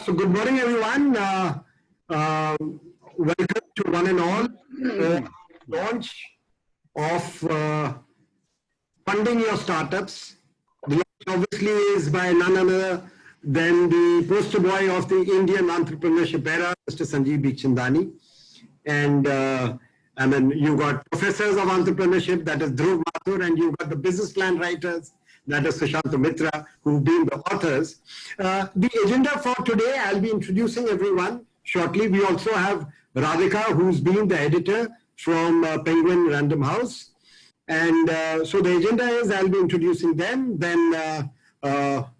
So good morning, everyone. Welcome to one and all launch of funding your startups. The launch obviously is by none other than the poster boy of the Indian entrepreneurship era, Mr. Sanjeev Bikhchandani. And I mean, you got professors of entrepreneurship, that is Dhruv Nath, and you got the business plan writers, that is Sushant Mitra, who've been the authors. The agenda for today, I'll be introducing everyone shortly. We also have Radhika, who's been the editor from Penguin Random House. And so the agenda is I'll be introducing them, then a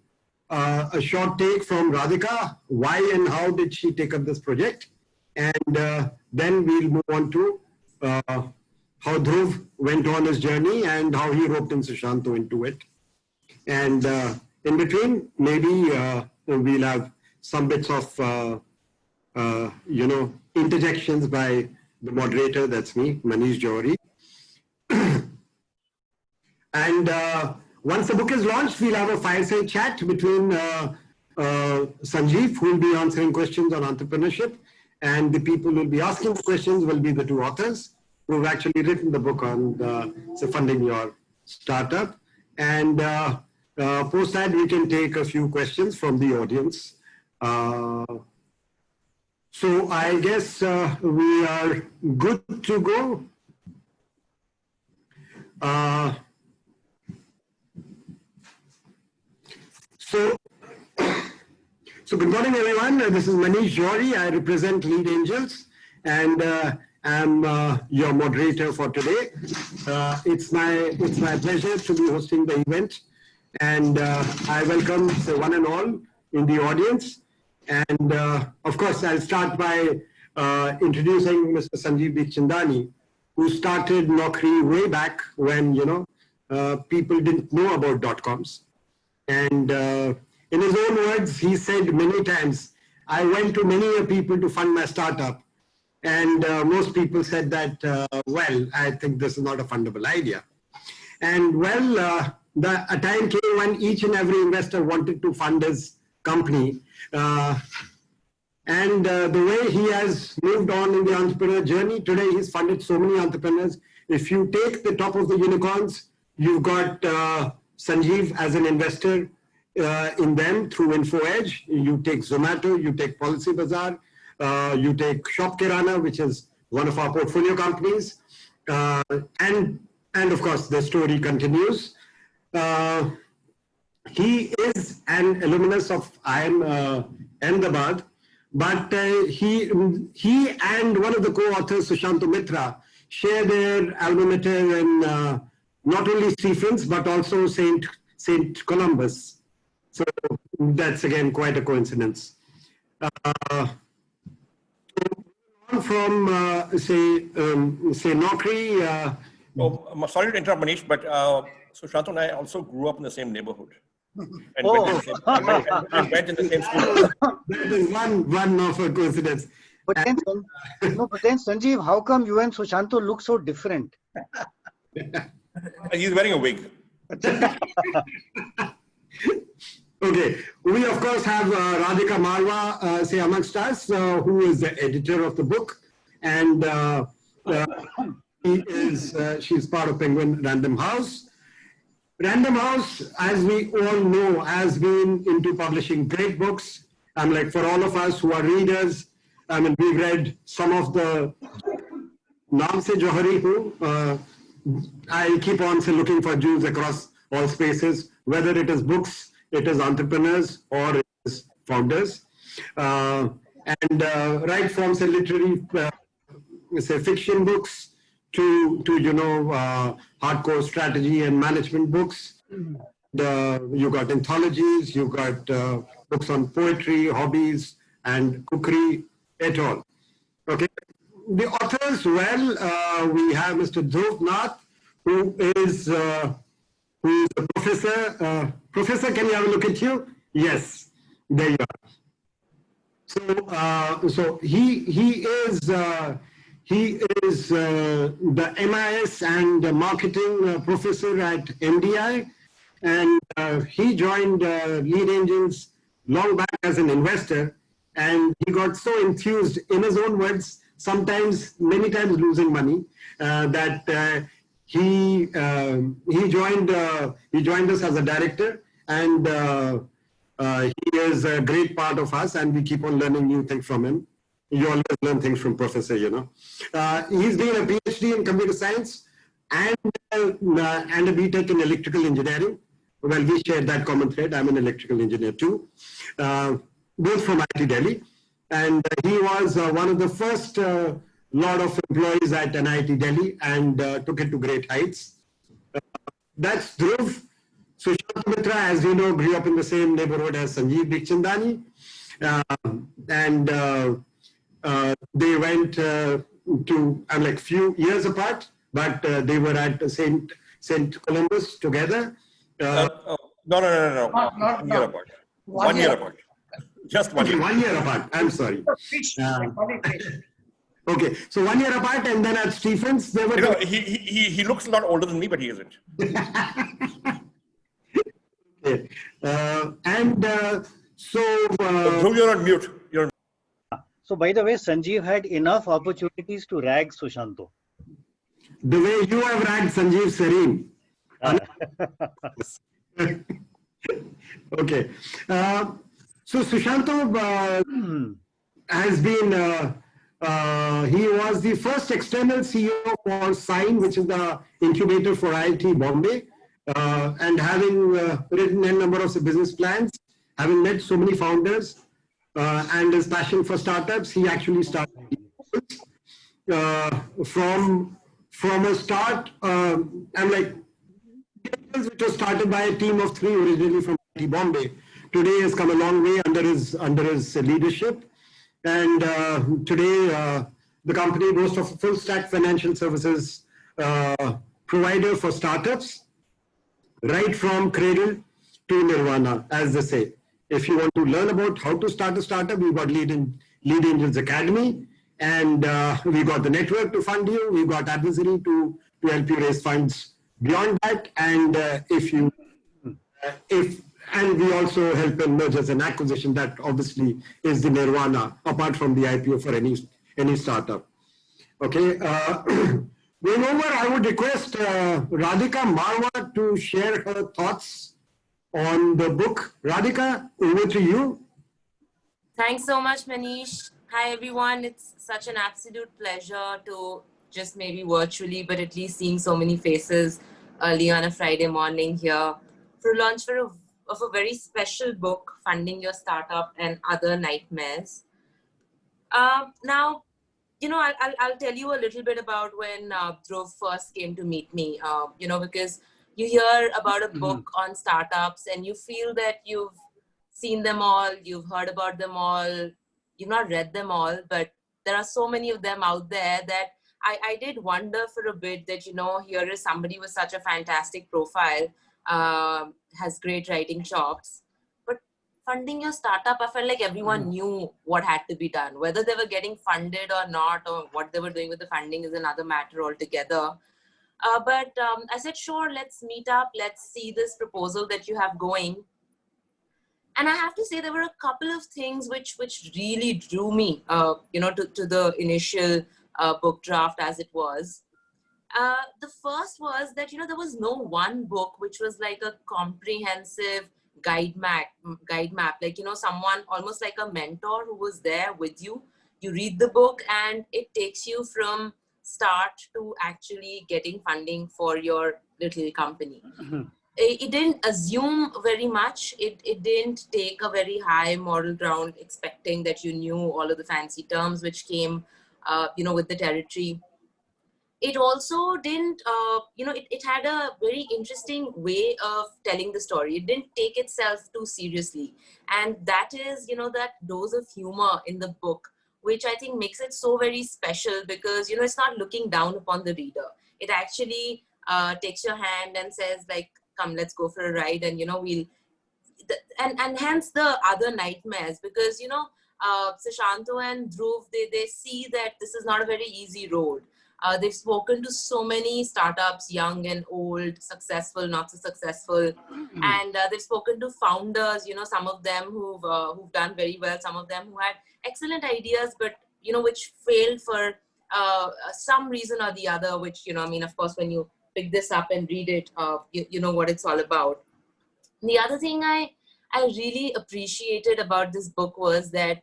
short take from Radhika, why and how did she take up this project? And then we'll move on to how Dhruv went on his journey and how he roped in Sushant into it. And in between, maybe we'll have some bits of, interjections by the moderator, that's me, Manish Johari. And once the book is launched, we'll have a fireside chat between Sanjeev, who will be answering questions on entrepreneurship, and the people who will be asking the questions will be the two authors who have actually written the book on funding your startup. And post that, we can take a few questions from the audience. So I guess we are good to go. So good morning, everyone. This is Manish Johari. I represent Lead Angels, and I'm your moderator for today. It's my pleasure to be hosting the event, and I welcome the one and all in the audience. And of course, I'll start by introducing Mr. Sanjeev Bikhchandani, who started Naukri way back when people didn't know about .coms. And in his own words, he said many times, I went to many people to fund my startup. And most people said that, well, I think this is not a fundable idea. And well, a time came when each and every investor wanted to fund his company. And the way he has moved on in the entrepreneur journey, today he's funded so many entrepreneurs. If you take the top of the unicorns, you've got Sanjeev as an investor in them through InfoEdge. You take Zomato, you take PolicyBazaar, you take Shop Kirana, which is one of our portfolio companies. And of course, the story continues. He is an alumnus of IIM Ahmedabad, but he and one of the co-authors, Sushant Mitra, share their alma mater in not only Stephens, but also St. Columbus. So that's again quite a coincidence. From say Naukri. I'm sorry to interrupt, Manish, but Sushant and I also grew up in the same neighborhood. And went in the same school. That is one of a coincidence. But then, but then Sanjeev, how come you and Sushanto look so different? He's wearing a wig. Okay, we of course have Radhika Marwa, say amongst us, who is the editor of the book, and she's part of Penguin Random House. Random House, as we all know, has been into publishing great books. And like for all of us who are readers, I mean, we've read some of the Naam Se Johari Hu. I keep on looking for Jews across all spaces, whether it is books, it is entrepreneurs, or it is founders. And right from say literary, say fiction books, to hardcore strategy and management books. You got anthologies, you got books on poetry, hobbies, and cookery, et al. Okay. The authors, well, we have Mr. Dhruv Nath, who is a professor. Professor, can you have a look at you? Yes, there you are. So he is the MIS and marketing professor at MDI, and he joined Lead Angels long back as an investor, and he got so enthused, in his own words, sometimes, many times losing money, that he joined us as a director, and he is a great part of us, and we keep on learning new things from him. You always learn things from professor, you know. He's doing a PhD in computer science and a BTech in electrical engineering. Well, we share that common thread. I'm an electrical engineer too, both from IIT Delhi. And he was one of the first lot of employees at NIIT Delhi, and took it to great heights. That's Dhruv. Sushant Mitra, as you know, grew up in the same neighborhood as Sanjeev Bikhchandani. They went to, like, few years apart, but they were at St. Columbus together. No. Not 1 year apart. 1 year apart. Just 1 year. 1 year apart. I'm sorry. Okay, so 1 year apart, and then at Stephens, they were. You know, he looks a lot older than me, but he isn't. Okay. Dhruv, you're on mute. So, by the way, Sanjeev had enough opportunities to rag Sushanto. The way you have ragged Sanjeev Serene. Okay. So Sushanto has been, he was the first external CEO for Sign, which is the incubator for IIT Bombay, and having written a number of business plans, having met so many founders, and his passion for startups, he actually started from a start, which was started by a team of 3 originally from IIT Bombay. Today has come a long way under his leadership, and today the company boasts of a full stack financial services provider for startups, right from cradle to nirvana, as they say. If you want to learn about how to start a startup, we've got Lead Angels Academy, and we've got the network to fund you. We've got advisory to help you raise funds beyond that. And and we also help in mergers and acquisition. That obviously is the nirvana, apart from the IPO for any startup. Okay. Going over, I would request Radhika Marwa to share her thoughts on the book. Radhika, over to you. Thanks so much, Manish. Hi, everyone. It's such an absolute pleasure to just maybe virtually, but at least seeing so many faces early on a Friday morning here for launch of a very special book, Funding Your Startup and Other Nightmares. Now, you know, I'll tell you a little bit about when Dhruv first came to meet me, you know, because you hear about a book on startups and you feel that you've seen them all, you've heard about them all, you've not read them all, but there are so many of them out there that I did wonder for a bit that, you know, here is somebody with such a fantastic profile, has great writing chops, but funding your startup, I felt like everyone knew what had to be done. Whether they were getting funded or not, or what they were doing with the funding is another matter altogether. But I said, sure, let's meet up. Let's see this proposal that you have going. And I have to say there were a couple of things which really drew me, you know, to the initial book draft as it was. The first was that, you know, there was no one book which was like a comprehensive guide map, like, you know, someone almost like a mentor who was there with you. You read the book and it takes you from start to actually getting funding for your little company. It didn't assume very much. It didn't take a very high moral ground expecting that you knew all of the fancy terms which came, you know, with the territory. It also didn't, you know, it had a very interesting way of telling the story. It didn't take itself too seriously. And that is, you know, that dose of humor in the book, which I think makes it so very special because, you know, it's not looking down upon the reader. It actually takes your hand and says like, come, let's go for a ride. And, you know, and hence the other nightmares because, you know, Sushanto and Dhruv, they see that this is not a very easy road. They've spoken to so many startups, young and old, successful, not so successful. And they've spoken to founders, some of them who've done very well, some of them who had excellent ideas, but, which failed for some reason or the other, which, of course, when you pick this up and read it, you know what it's all about. The other thing I really appreciated about this book was that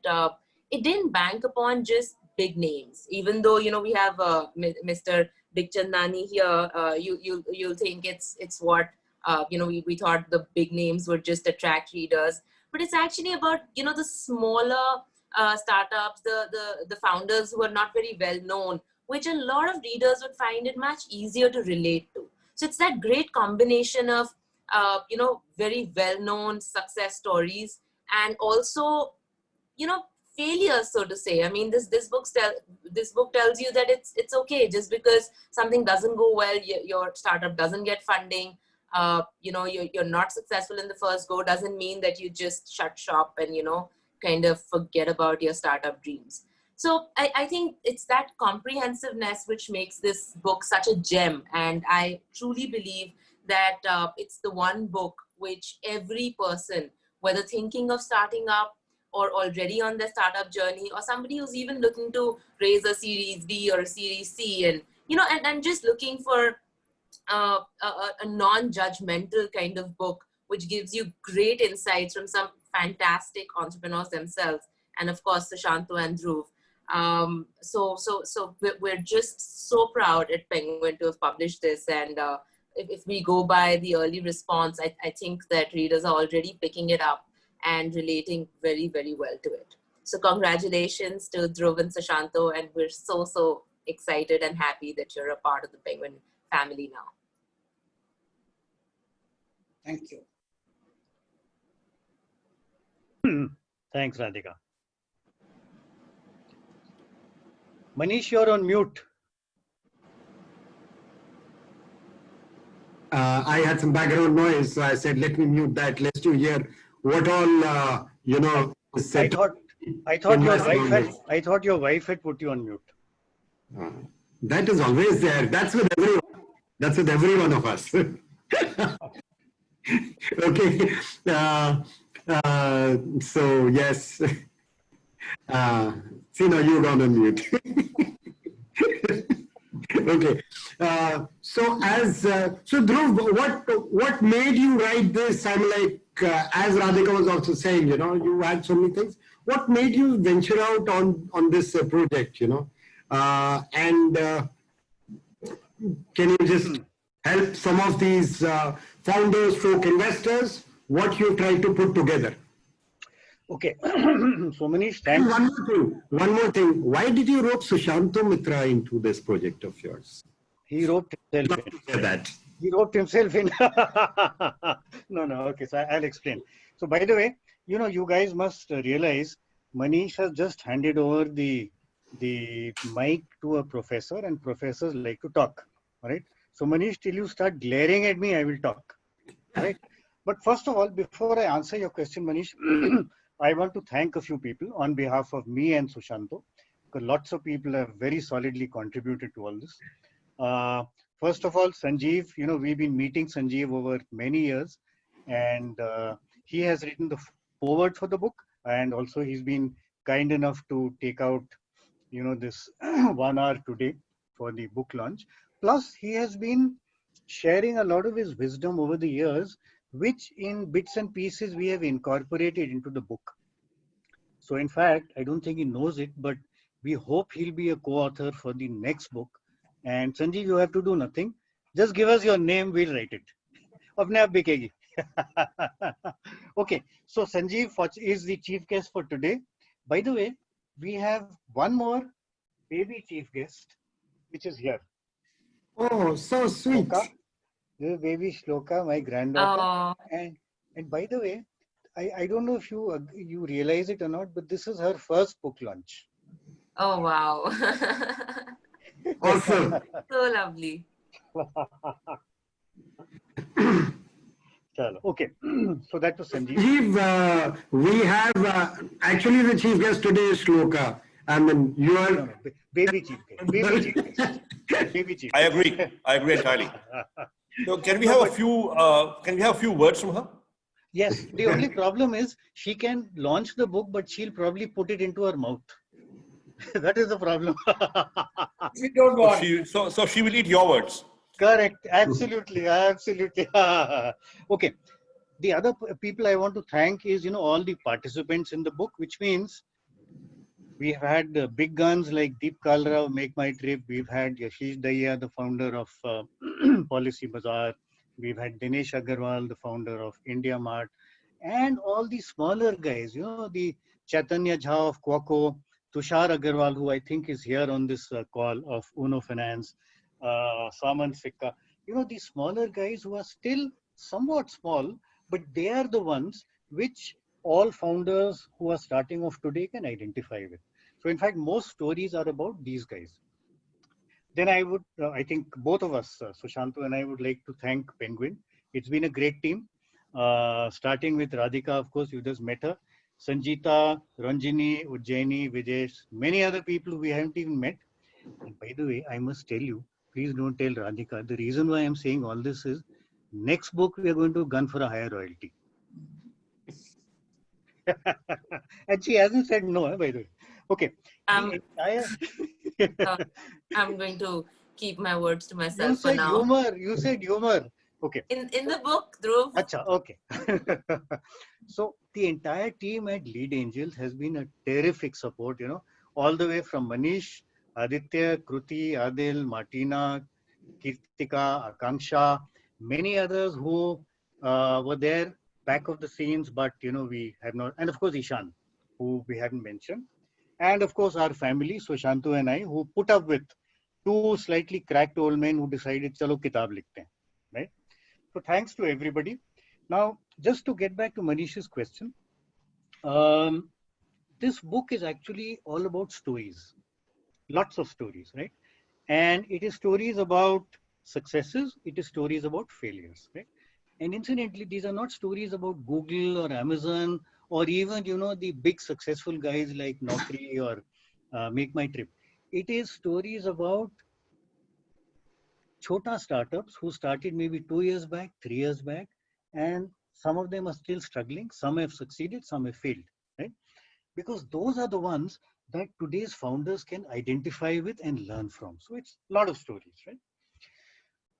it didn't bank upon just big names. Even though, we have Mr. Bikhchandani here, you'll think it's what, we thought the big names would just attract readers. But it's actually about, the smaller startups, the founders who are not very well known, which a lot of readers would find it much easier to relate to. So it's that great combination of, very well-known success stories and also, failures, so to say. I mean, this book tells you that it's okay just because something doesn't go well, your startup doesn't get funding, you're not successful in the first go, doesn't mean that you just shut shop and, kind of forget about your startup dreams. So I think it's that comprehensiveness which makes this book such a gem. And I truly believe that it's the one book which every person, whether thinking of starting up or already on their startup journey, or somebody who's even looking to raise a Series B or a Series C, and, and just looking for a non-judgmental kind of book, which gives you great insights from some fantastic entrepreneurs themselves. And of course, Sushanto and Dhruv. So we're just so proud at Penguin to have published this. And if we go by the early response, I think that readers are already picking it up and relating very, very well to it. So congratulations to Dhruv and Sushanto, and we're so excited and happy that you're a part of the Penguin family now. Thank you. Thanks, Radhika. Manish, you're on mute. I had some background noise, so I said, let me mute that, lest you hear what all, is I set. thought your wife had put you on mute. That is always there. That's with everyone. That's with every one of us. Okay. So yes. See, now you're gone on mute. Okay. So Dhruv, what made you write this? I'm like, as Radhika was also saying, you had so many things. What made you venture out on this project, and can you just help some of these founders, folk investors, what you try to put together? Okay. So Manish, thanks. One more thing. Why did you rope Sushanto Mitra into this project of yours? He roped himself in. That. He roped himself in. No. Okay, so I'll explain. So by the way, you guys must realize Manish has just handed over the mic to a professor, and professors like to talk. All right. So Manish, till you start glaring at me, I will talk. All right. But first of all, before I answer your question, Manish, I want to thank a few people on behalf of me and Sushanto, because lots of people have very solidly contributed to all this. First of all, Sanjeev, we've been meeting Sanjeev over many years, and he has written the foreword for the book, and also he's been kind enough to take out, this 1 hour today for the book launch. Plus, he has been sharing a lot of his wisdom over the years, which in bits and pieces we have incorporated into the book. So in fact, I don't think he knows it, but we hope he'll be a co-author for the next book. And Sanjeev, you have to do nothing. Just give us your name, we'll write it. Apne aap bikegi. Okay, so Sanjeev is the chief guest for today. By the way, we have one more baby chief guest, which is here. Oh, so sweet. Shloka. This is baby Shloka, my granddaughter. And by the way, I don't know if you realize it or not, but this is her first book launch. Oh, wow. Awesome. So lovely. Okay, so that was Sanjeev. We have, actually the chief guest today is Shloka. I mean, you are... No, baby chief guest. Baby chief guest. Maybe cheap. I agree. I agree entirely. So can we have a few? Can we have a few words from her? Yes. The only problem is she can launch the book, but she'll probably put it into her mouth. That is the problem. We don't So want. so she will eat your words. Correct. Absolutely. Absolutely. Okay. The other people I want to thank is, all the participants in the book, which means we have had big guns like Deep Kalra of MakeMyTrip. We've had Yashish Dahiya, the founder of PolicyBazaar. We've had Dinesh Agarwal, the founder of IndiaMART, and all the smaller guys, the Chaitanya Jha of Quaco, Tushar Agarwal, who I think is here on this call, of Uno Finance, Saman Sikka. These smaller guys who are still somewhat small, but they are the ones which all founders who are starting off today can identify with. So in fact, most stories are about these guys. Then I think both of us, Sushanto and I, would like to thank Penguin. It's been a great team. Starting with Radhika, of course, you just met her. Sanjita, Ranjini, Ujjaini, Vijesh, many other people we haven't even met. And by the way, I must tell you, please don't tell Radhika. The reason why I'm saying all this is, next book we are going to gun for a higher royalty. And she hasn't said no, by the way. Okay. I'm going to keep my words to myself for now. You said humor. Okay. In the book, Dhruv. Acha, okay. So the entire team at Lead Angels has been a terrific support, all the way from Manish, Aditya, Kruti, Adil, Martina, Kirtika, Akanksha, many others who were there back of the scenes, but we have not, and of course Ishan, who we haven't mentioned, and of course our family, Sushanto and I, who put up with two slightly cracked old men who decided, chalo kitab likhte hain, right? So thanks to everybody. Now, just to get back to Manish's question, this book is actually all about stories, lots of stories, right? And it is stories about successes, it is stories about failures, right? And incidentally, these are not stories about Google or Amazon or even, the big successful guys like Naukri or MakeMyTrip. It is stories about chota startups who started maybe 2 years back, 3 years back, and some of them are still struggling. Some have succeeded, some have failed, right? Because those are the ones that today's founders can identify with and learn from. So it's a lot of stories, right?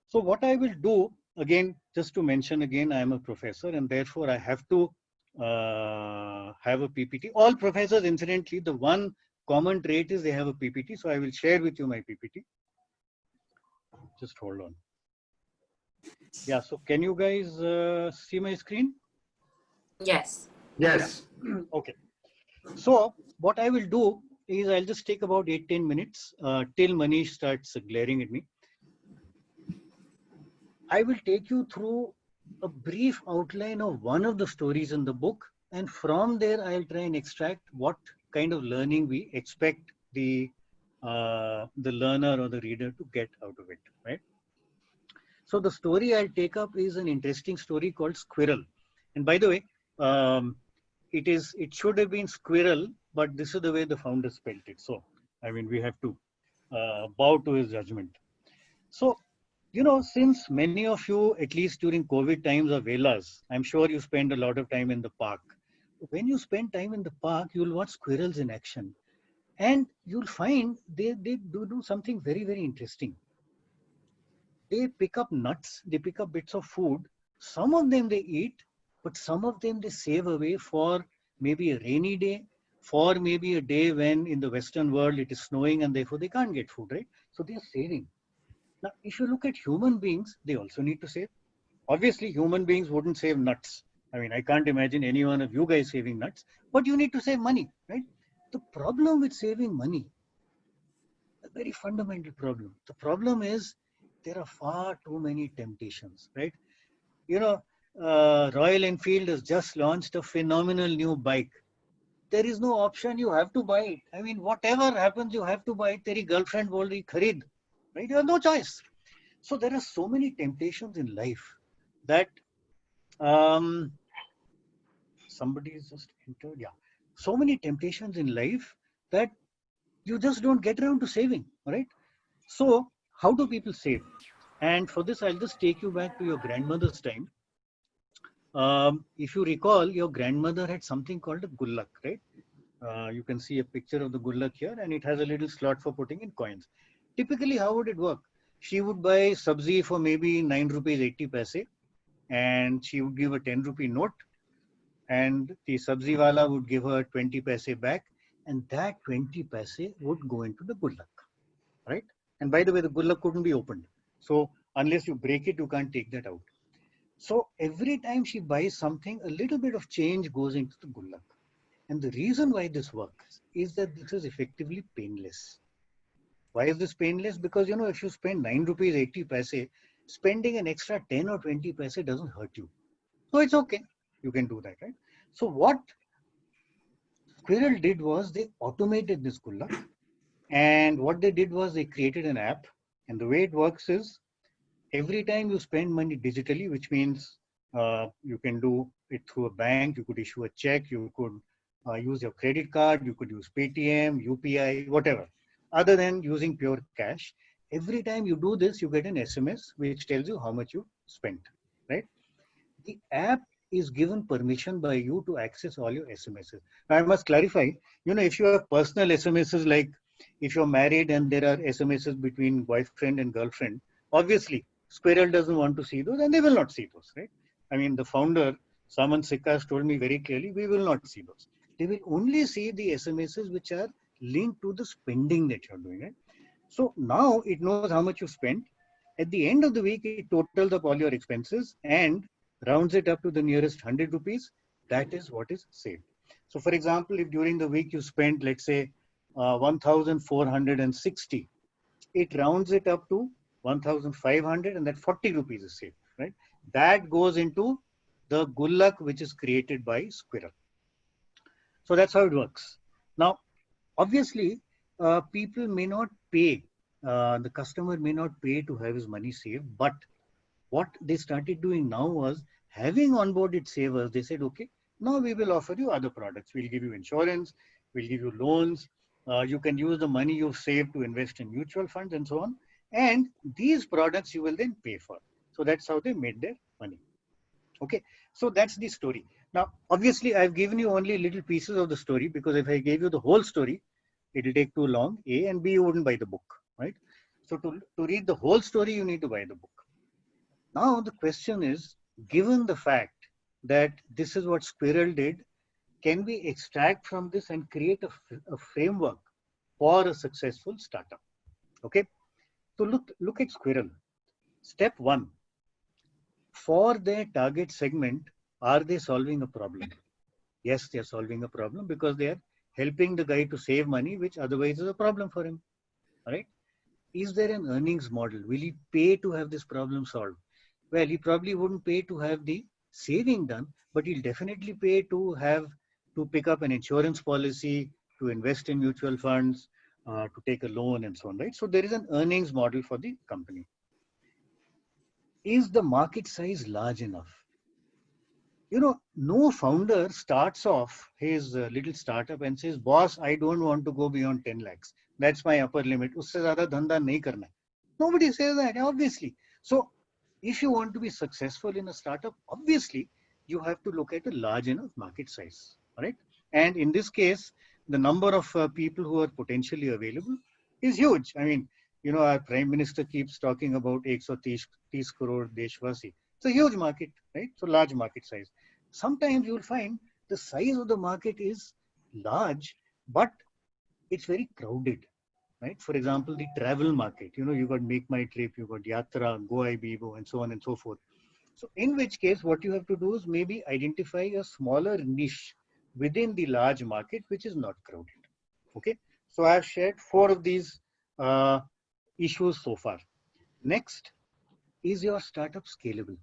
So what I will do, again, just to mention again, I am a professor and therefore I have to have a PPT. All professors, incidentally, the one common trait is they have a PPT. So I will share with you my PPT. Just hold on. Yeah, so can you guys see my screen? Yes. Yes. Okay. So what I will do is I'll just take about 8-10 minutes till Manish starts glaring at me. I will take you through a brief outline of one of the stories in the book, and from there I'll try and extract what kind of learning we expect the learner or the reader to get out of it, right? So the story I'll take up is an interesting story called Squirrel. And by the way, it should have been Squirrel, but this is the way the founder spelled it. So, I mean, we have to bow to his judgment. So, since many of you, at least during COVID times, are Velas, I'm sure you spend a lot of time in the park. When you spend time in the park, you'll watch squirrels in action. And you'll find they do something very, very interesting. They pick up nuts, they pick up bits of food. Some of them they eat, but some of them they save away for maybe a rainy day, for maybe a day when in the Western world it is snowing and therefore they can't get food, right? So they are saving. Now, if you look at human beings, they also need to save. Obviously, human beings wouldn't save nuts. I mean, I can't imagine any one of you guys saving nuts, but you need to save money, right? The problem with saving money, a very fundamental problem. The problem is there are far too many temptations, right? Royal Enfield has just launched a phenomenal new bike. There is no option, you have to buy it. I mean, whatever happens, you have to buy it. Teri girlfriend bol rahi kharid, right? You have no choice. So there are so many temptations in life that somebody is just entered. Yeah. So many temptations in life that you just don't get around to saving, right? So how do people save? And for this, I'll just take you back to your grandmother's time. If you recall, your grandmother had something called a gullak, right? You can see a picture of the gullak here, and it has a little slot for putting in coins. Typically, how would it work? She would buy sabzi for maybe 9 rupees 80 paise, and she would give a 10 rupee note, and the sabzi wala would give her 20 paise back, and that 20 paise would go into the gullak, right? And by the way, the gullak couldn't be opened. So unless you break it, you can't take that out. So every time she buys something, a little bit of change goes into the gullak. And the reason why this works is that this is effectively painless. Why is this painless? Because, you know, if you spend 9 rupees 80 paise, spending an extra 10 or 20 paise doesn't hurt you. So it's okay. You can do that, right? So what Squirrel did was they automated this gullak. And what they did was they created an app. And the way it works is every time you spend money digitally, which means you can do it through a bank, you could issue a check, you could use your credit card, you could use Paytm, UPI, whatever. Other than using pure cash, every time you do this, you get an SMS which tells you how much you spent, right? The app is given permission by you to access all your SMSs. Now, I must clarify, you know, if you have personal SMSs, like if you're married and there are SMSs between boyfriend and girlfriend, obviously Squirrel doesn't want to see those and they will not see those, right? I mean, the founder, Saman Sikkas, told me very clearly, we will not see those. They will only see the SMSs which are linked to the spending that you're doing, right? So now it knows how much you spent. At the end of the week, it totals up all your expenses and rounds it up to the nearest 100 rupees. That is what is saved. So for example, if during the week you spent, let's say, 1,460, it rounds it up to 1,500 and that 40 rupees is saved, right? That goes into the gullak which is created by Squirrel. So that's how it works. Now, obviously, people may not pay, the customer may not pay to have his money saved, but what they started doing now was having onboarded savers, they said, okay, now we will offer you other products. We'll give you insurance, we'll give you loans, you can use the money you've saved to invest in mutual funds and so on. And these products you will then pay for. So that's how they made their money. Okay, so that's the story. Now, obviously, I've given you only little pieces of the story because if I gave you the whole story, it will take too long. A, and B, you wouldn't buy the book, right? So to read the whole story, you need to buy the book. Now, the question is, given the fact that this is what Squirrel did, can we extract from this and create a framework for a successful startup? Okay, so look at Squirrel. Step one, for their target segment, are they solving a problem? Yes, they are solving a problem because they are helping the guy to save money, which otherwise is a problem for him. All right. Is there an earnings model? Will he pay to have this problem solved? Well, he probably wouldn't pay to have the saving done, but he'll definitely pay to pick up an insurance policy, to invest in mutual funds, to take a loan and so on, right? So there is an earnings model for the company. Is the market size large enough? You know, no founder starts off his little startup and says, boss, I don't want to go beyond 10 lakhs. That's my upper limit. Usse zyada dhanda nahi karna. Nobody says that, obviously. So if you want to be successful in a startup, obviously you have to look at a large enough market size, right? And in this case, the number of people who are potentially available is huge. I mean, you know, our Prime Minister keeps talking about 130 crore Deshwasi. It's a huge market, right? So large market size. Sometimes you will find the size of the market is large, but it's very crowded, right? For example, the travel market, you know, you got MakeMyTrip, you got Yatra, GoIbibo, and so on and so forth. So in which case, what you have to do is maybe identify a smaller niche within the large market, which is not crowded. Okay. So I have shared 4 of these issues so far. Next, is your startup scalable?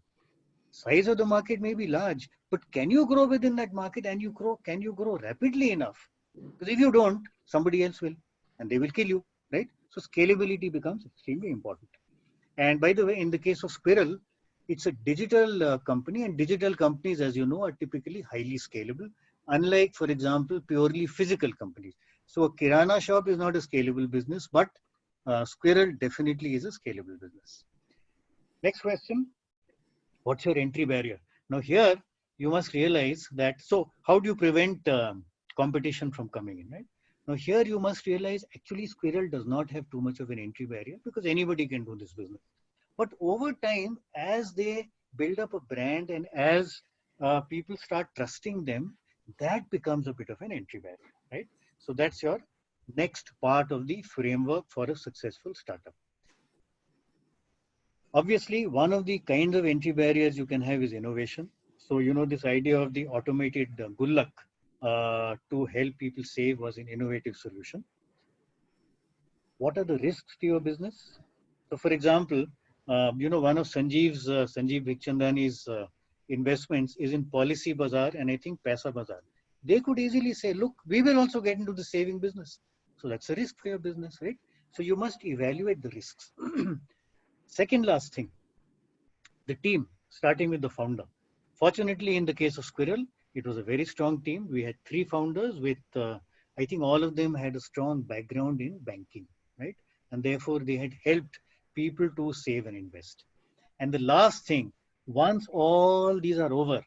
Size of the market may be large, but can you grow within that market and can you grow rapidly enough? Because if you don't, somebody else will, and they will kill you, right? So scalability becomes extremely important. And by the way, in the case of Squirrel, it's a digital company, and digital companies, as you know, are typically highly scalable, unlike, for example, purely physical companies. So a Kirana shop is not a scalable business, but Squirrel definitely is a scalable business. Next question. What's your entry barrier? Now here you must realize that, so how do you prevent competition from coming in, right? Now here you must realize actually Squirrel does not have too much of an entry barrier because anybody can do this business. But over time, as they build up a brand and as people start trusting them, that becomes a bit of an entry barrier, right? So that's your next part of the framework for a successful startup. Obviously, one of the kinds of entry barriers you can have is innovation. So, you know, this idea of the automated gullak to help people save was an innovative solution. What are the risks to your business? So, for example, you know, one of Sanjeev's, Sanjeev Bikhchandani's investments is in PolicyBazaar and I think PolicyBazaar. They could easily say, look, we will also get into the saving business. So that's a risk for your business, right? So you must evaluate the risks. Second last thing, the team, starting with the founder. Fortunately, in the case of Squirrel, it was a very strong team. We had 3 founders with, I think all of them had a strong background in banking, right? And therefore they had helped people to save and invest. And the last thing, once all these are over,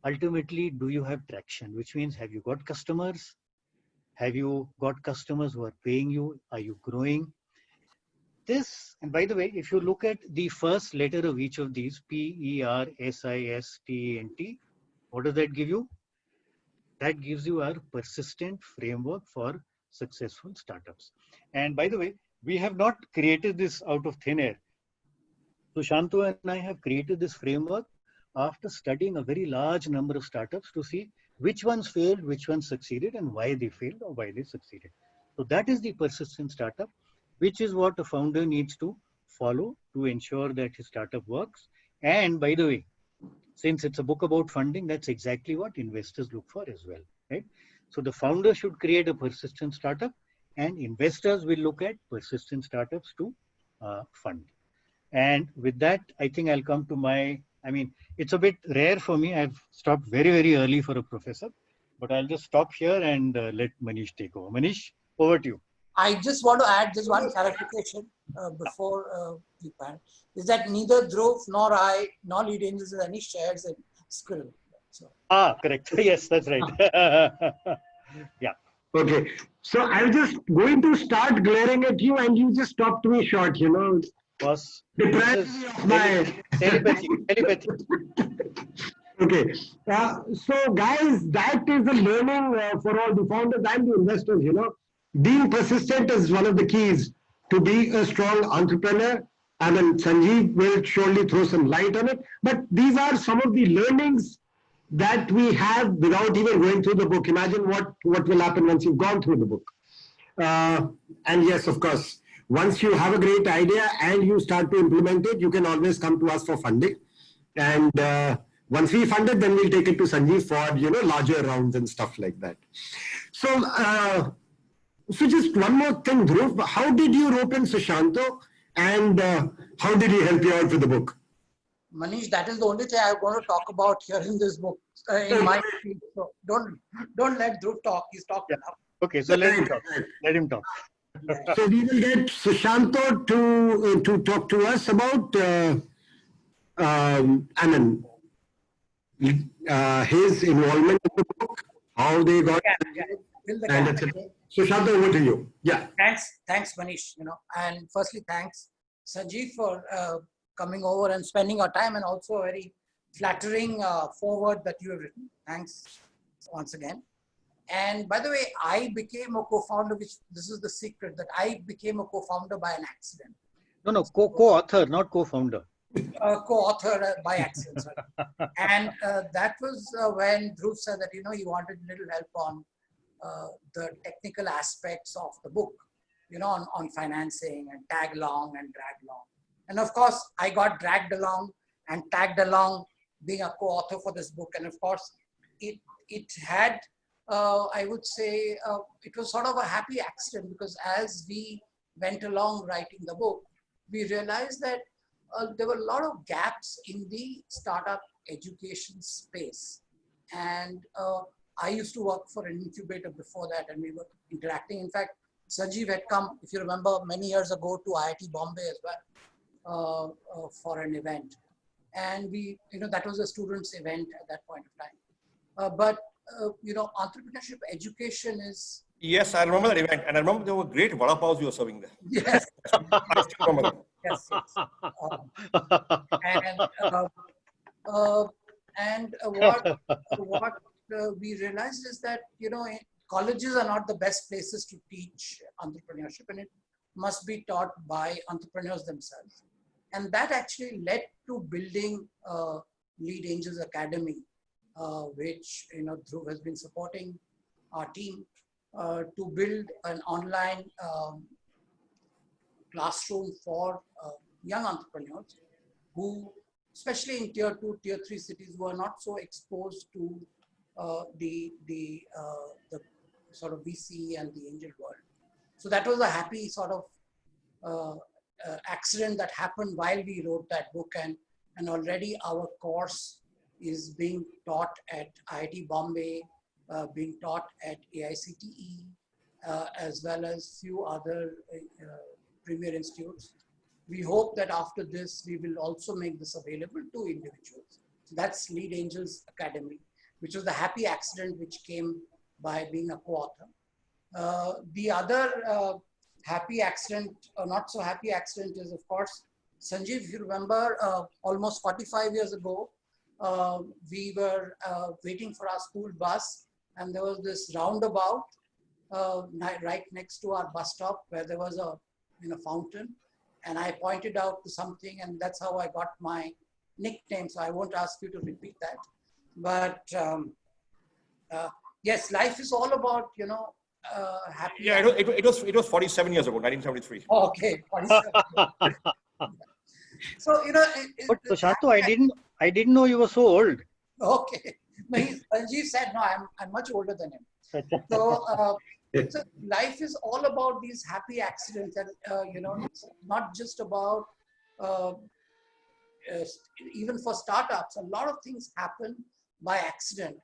ultimately, do you have traction? Which means, have you got customers? Have you got customers who are paying you? Are you growing? This, and by the way, if you look at the first letter of each of these, PERSISTENT, what does that give you? That gives you our persistent framework for successful startups. And by the way, we have not created this out of thin air. So Shanto and I have created this framework after studying a very large number of startups to see which ones failed, which ones succeeded, and why they failed or why they succeeded. So that is the persistent startup, which is what a founder needs to follow to ensure that his startup works. And by the way, since it's a book about funding, that's exactly what investors look for as well, right? So the founder should create a persistent startup and investors will look at persistent startups to fund. And with that, I think I'll come to my, I mean, it's a bit rare for me. I've stopped very, very early for a professor, but I'll just stop here and let Manish take over. Manish, over to you. I just want to add just one clarification before we pan, is that neither Dhruv nor I nor Lead Angels has any shares in Squirrel. So. Correct. Yes, that's right. Yeah. Okay. So I'm just going to start glaring at you and you just stopped me short, you know. Boss, Deprived me of my telepathy. Okay. So guys, that is the learning for all the founders and the investors, you know. Being persistent is one of the keys to be a strong entrepreneur. I mean, Sanjeev will surely throw some light on it. But these are some of the learnings that we have without even going through the book. Imagine what will happen once you've gone through the book. And yes, of course, once you have a great idea and you start to implement it, you can always come to us for funding. And once we fund it, then we'll take it to Sanjeev for, you know, larger rounds and stuff like that. So just one more thing, Dhruv. How did you rope in Sushanto and how did he help you out with the book? Manish, that is the only thing I'm going to talk about here in this book, in my speech. So don't let Dhruv talk. He's talking enough. Okay, so let him talk. Let him talk. So we will get Sushanto to talk to us about, his involvement in the book, how they got. Sushanto, over to you. Yeah. Thanks, Manish. You know, and firstly, thanks, Sanjeev, for coming over and spending our time, and also a very flattering foreword that you have written. Thanks once again. And by the way, I became a co-founder, which this is the secret, that I became a co-founder by an accident. No, co-author, not co-founder. Co-author by accident, sorry. And that was when Dhruv said that, you know, he wanted a little help on the technical aspects of the book, you know, on financing and tag along and drag along. And of course, I got dragged along and tagged along being a co-author for this book. And of course, it had, I would say, it was sort of a happy accident, because as we went along writing the book, we realized that there were a lot of gaps in the startup education space. And I used to work for an incubator before that, and we were interacting. In fact, Sanjeev had come, if you remember, many years ago to IIT Bombay as well for an event. And we, that was a students' event at that point of time. But entrepreneurship education is. Yes, I remember that event, and I remember there were great vada pavs you were serving there. Yes. I still remember that. Yes. And what we realized is that colleges are not the best places to teach entrepreneurship, and it must be taught by entrepreneurs themselves. And that actually led to building Lead Angels Academy, which Dhruv has been supporting our team to build an online classroom for young entrepreneurs who, especially in tier 2, tier 3 cities, who are not so exposed to the sort of VC and the angel world. So that was a happy sort of accident that happened while we wrote that book, and already our course is being taught at IIT Bombay, being taught at AICTE, as well as few other premier institutes. We hope that after this, we will also make this available to individuals. So that's Lead Angels Academy, which was the happy accident which came by being a co-author. The other happy accident, or not so happy accident, is of course, Sanjeev, if you remember, almost 45 years ago, we were waiting for our school bus, and there was this roundabout right next to our bus stop where there was a fountain, and I pointed out to something, and that's how I got my nickname. So I won't ask you to repeat that, but yes, life is all about happy. Yeah, it was 47 years ago, 1973. Oh, okay, 47. So But Sushanthu, I didn't know you were so old. Okay, no, Sanjeev said no. I'm much older than him. So, so life is all about these happy accidents, and it's not just about even for startups. A lot of things happen by accident,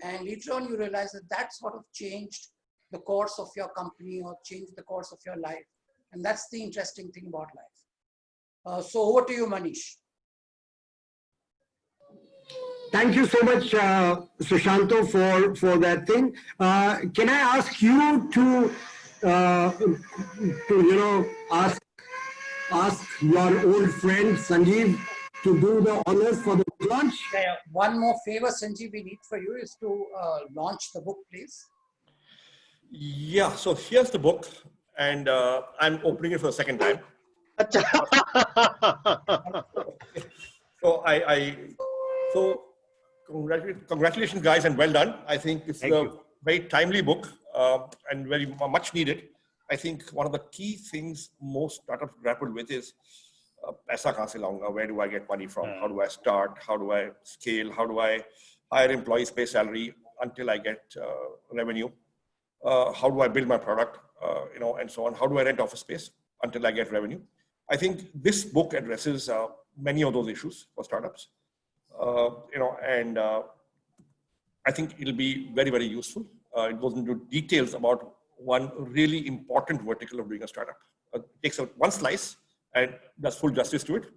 and later on you realize that sort of changed the course of your company or changed the course of your life, and that's the interesting thing about life. So over to you, Manish. Thank you so much, Sushanto, for that thing. Can I ask you to ask your old friend Sanjeev to do the honors for the launch? Yeah, one more favor, Sanjeev, we need for you is to launch the book, please. Yeah, so here's the book, and I'm opening it for the second time. So congratulations, guys, and well done. I think it's a very timely book and very much needed. I think one of the key things most startups grapple with is paisa kahan se launga? Where do I get money from? How do I start? How do I scale? How do I hire employees, pay salary until I get revenue? How do I build my product? And so on. How do I rent office space until I get revenue? I think this book addresses many of those issues for startups. And I think it'll be very, very useful. It goes into details about one really important vertical of doing a startup. It takes out one slice and does full justice to it.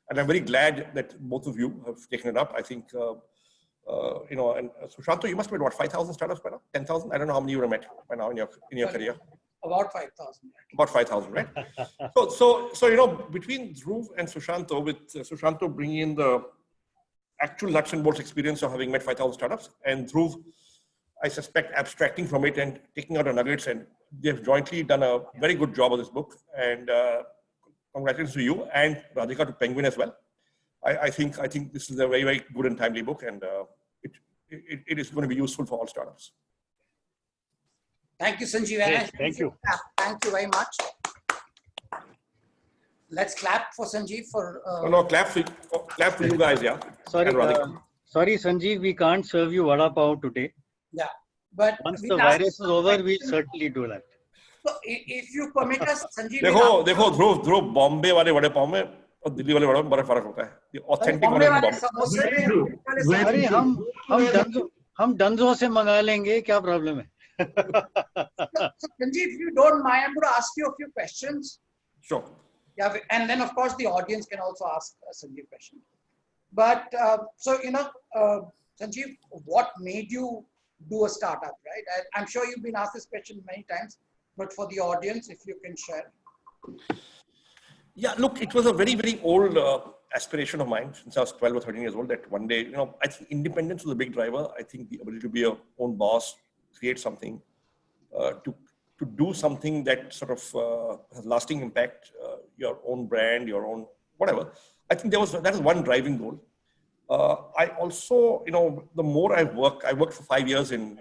And I'm very glad that both of you have taken it up. I think, and Sushanto, you must have made what, 5,000 startups by now? 10,000? I don't know how many you have met by now in your career. About 5,000. About 5,000, right? So between Dhruv and Sushanto, with Sushanto bringing in the actual nuts and bolts experience of having met 5,000 startups, and Dhruv, I suspect, abstracting from it and taking out the nuggets, and they've jointly done a very good job of this book. And congratulations to you and Radhika, to Penguin as well. I think this is a very, very good and timely book, and it is going to be useful for all startups. Thank you, Sanjeev. Yes, thank you. Thank you very much. Let's clap for Sanjeev for. No, clap for you guys, yeah. Sorry, Sanjeev, we can't serve you vada pav today. Yeah, but once the virus is over, we'll certainly do that. So if you permit us, Sanjeev. देखो ध्रुव बॉम्बे वाले वड़े पाव में और दिल्ली वाले वड़े में बड़ा फर्क होता है. The authentic अरे हम डंजो से मंगा लेंगे, क्या प्रॉब्लम है? So Sanjeev, if you don't mind, I'm going to ask you a few questions. Sure. Yeah, and then of course the audience can also ask Sanjeev questions. But so, you know, Sanjeev, what made you do a startup, right? I'm sure you've been asked this question many times, but for the audience, if you can share. Yeah, look, it was a very, very old aspiration of mine since I was 12 or 13 years old, that one day, you know, I think independence was a big driver. I think the ability to be your own boss, create something, to do something that sort of has lasting impact, your own brand, your own whatever. I think that is one driving goal. I also, you know, the more I worked for 5 years in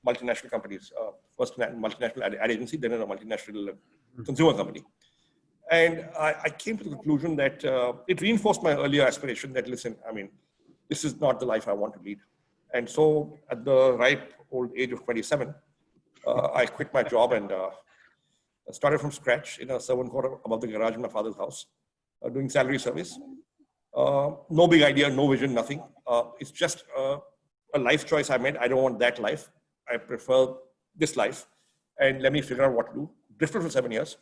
multinational companies, first in a multinational ad agency, then in a multinational consumer company. And I came to the conclusion that it reinforced my earlier aspiration that, listen, I mean, this is not the life I want to lead. And so at the ripe old age of 27, I quit my job and started from scratch in a servant quarter above the garage in my father's house, doing salary service. No big idea, no vision, nothing. It's just a life choice I made. I don't want that life. I prefer this life. And let me figure out what to do. Drifted for 7 years.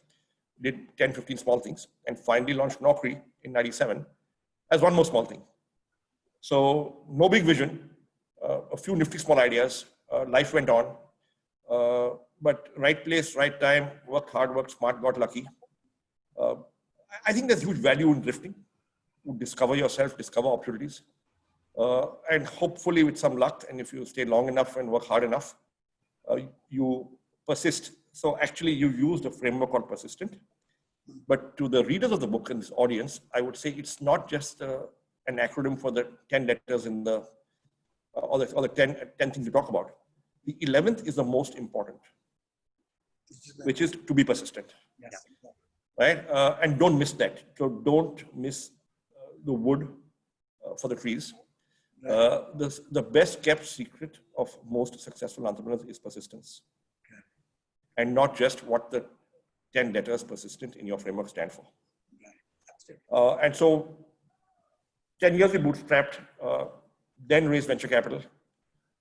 Did 10, 15 small things, and finally launched Naukri in 97 as one more small thing. So no big vision, a few nifty small ideas, life went on, but right place, right time, worked hard, worked smart, got lucky. I think there's huge value in drifting, to discover yourself, discover opportunities, and hopefully with some luck, and if you stay long enough and work hard enough, you persist. So actually you used a framework called persistent, but to the readers of the book and this audience, I would say it's not just an acronym for the 10 letters in the, or the 10 things you talk about. The 11th is the most important, which is to be persistent, Yes. right? And don't miss that. So don't miss the wood for the trees. The best kept secret of most successful entrepreneurs is persistence. And not just what the 10 letters persistent in your framework stand for. And so 10 years we bootstrapped, then raised venture capital.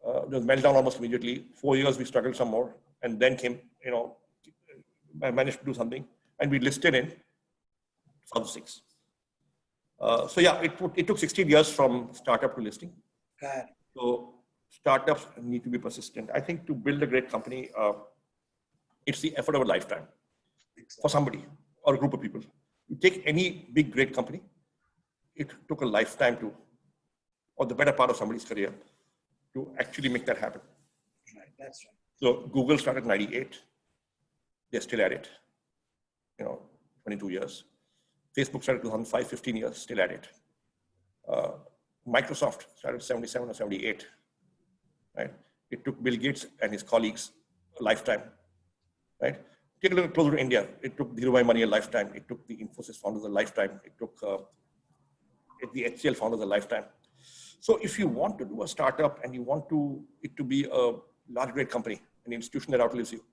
There was meltdown almost immediately. 4 years we struggled some more, and then came, you know, I managed to do something, and we listed in 2006. So yeah, it took 16 years from startup to listing. So startups need to be persistent. I think to build a great company, it's the effort of a lifetime for somebody or a group of people. You take any big, great company, it took a lifetime to, or the better part of somebody's career, to actually make that happen. Right, that's right. So Google started in 98. They're still at it, you know, 22 years. Facebook started in 2005, 15 years, still at it. Microsoft started 77 or 78, right? It took Bill Gates and his colleagues a lifetime. Right? Take a little closer to India. It took Dhirubhai Mani a lifetime. It took the Infosys founders a lifetime. It took the HCL founders a lifetime. So if you want to do a startup and you want it to be a large, great company, an institution that outlives you,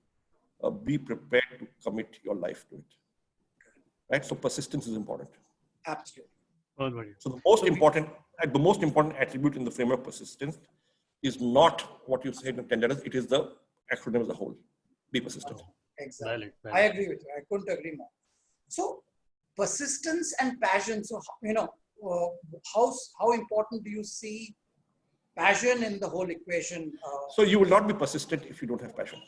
be prepared to commit your life to it. Right? So persistence is important. Absolutely. So the most important attribute in the framework persistence is not what you said in 10 letters. It is the acronym as a whole. Be persistent. Exactly. I agree with you. I couldn't agree more. So persistence and passion. So, you know, how important do you see passion in the whole equation? So you will not be persistent if you don't have passion.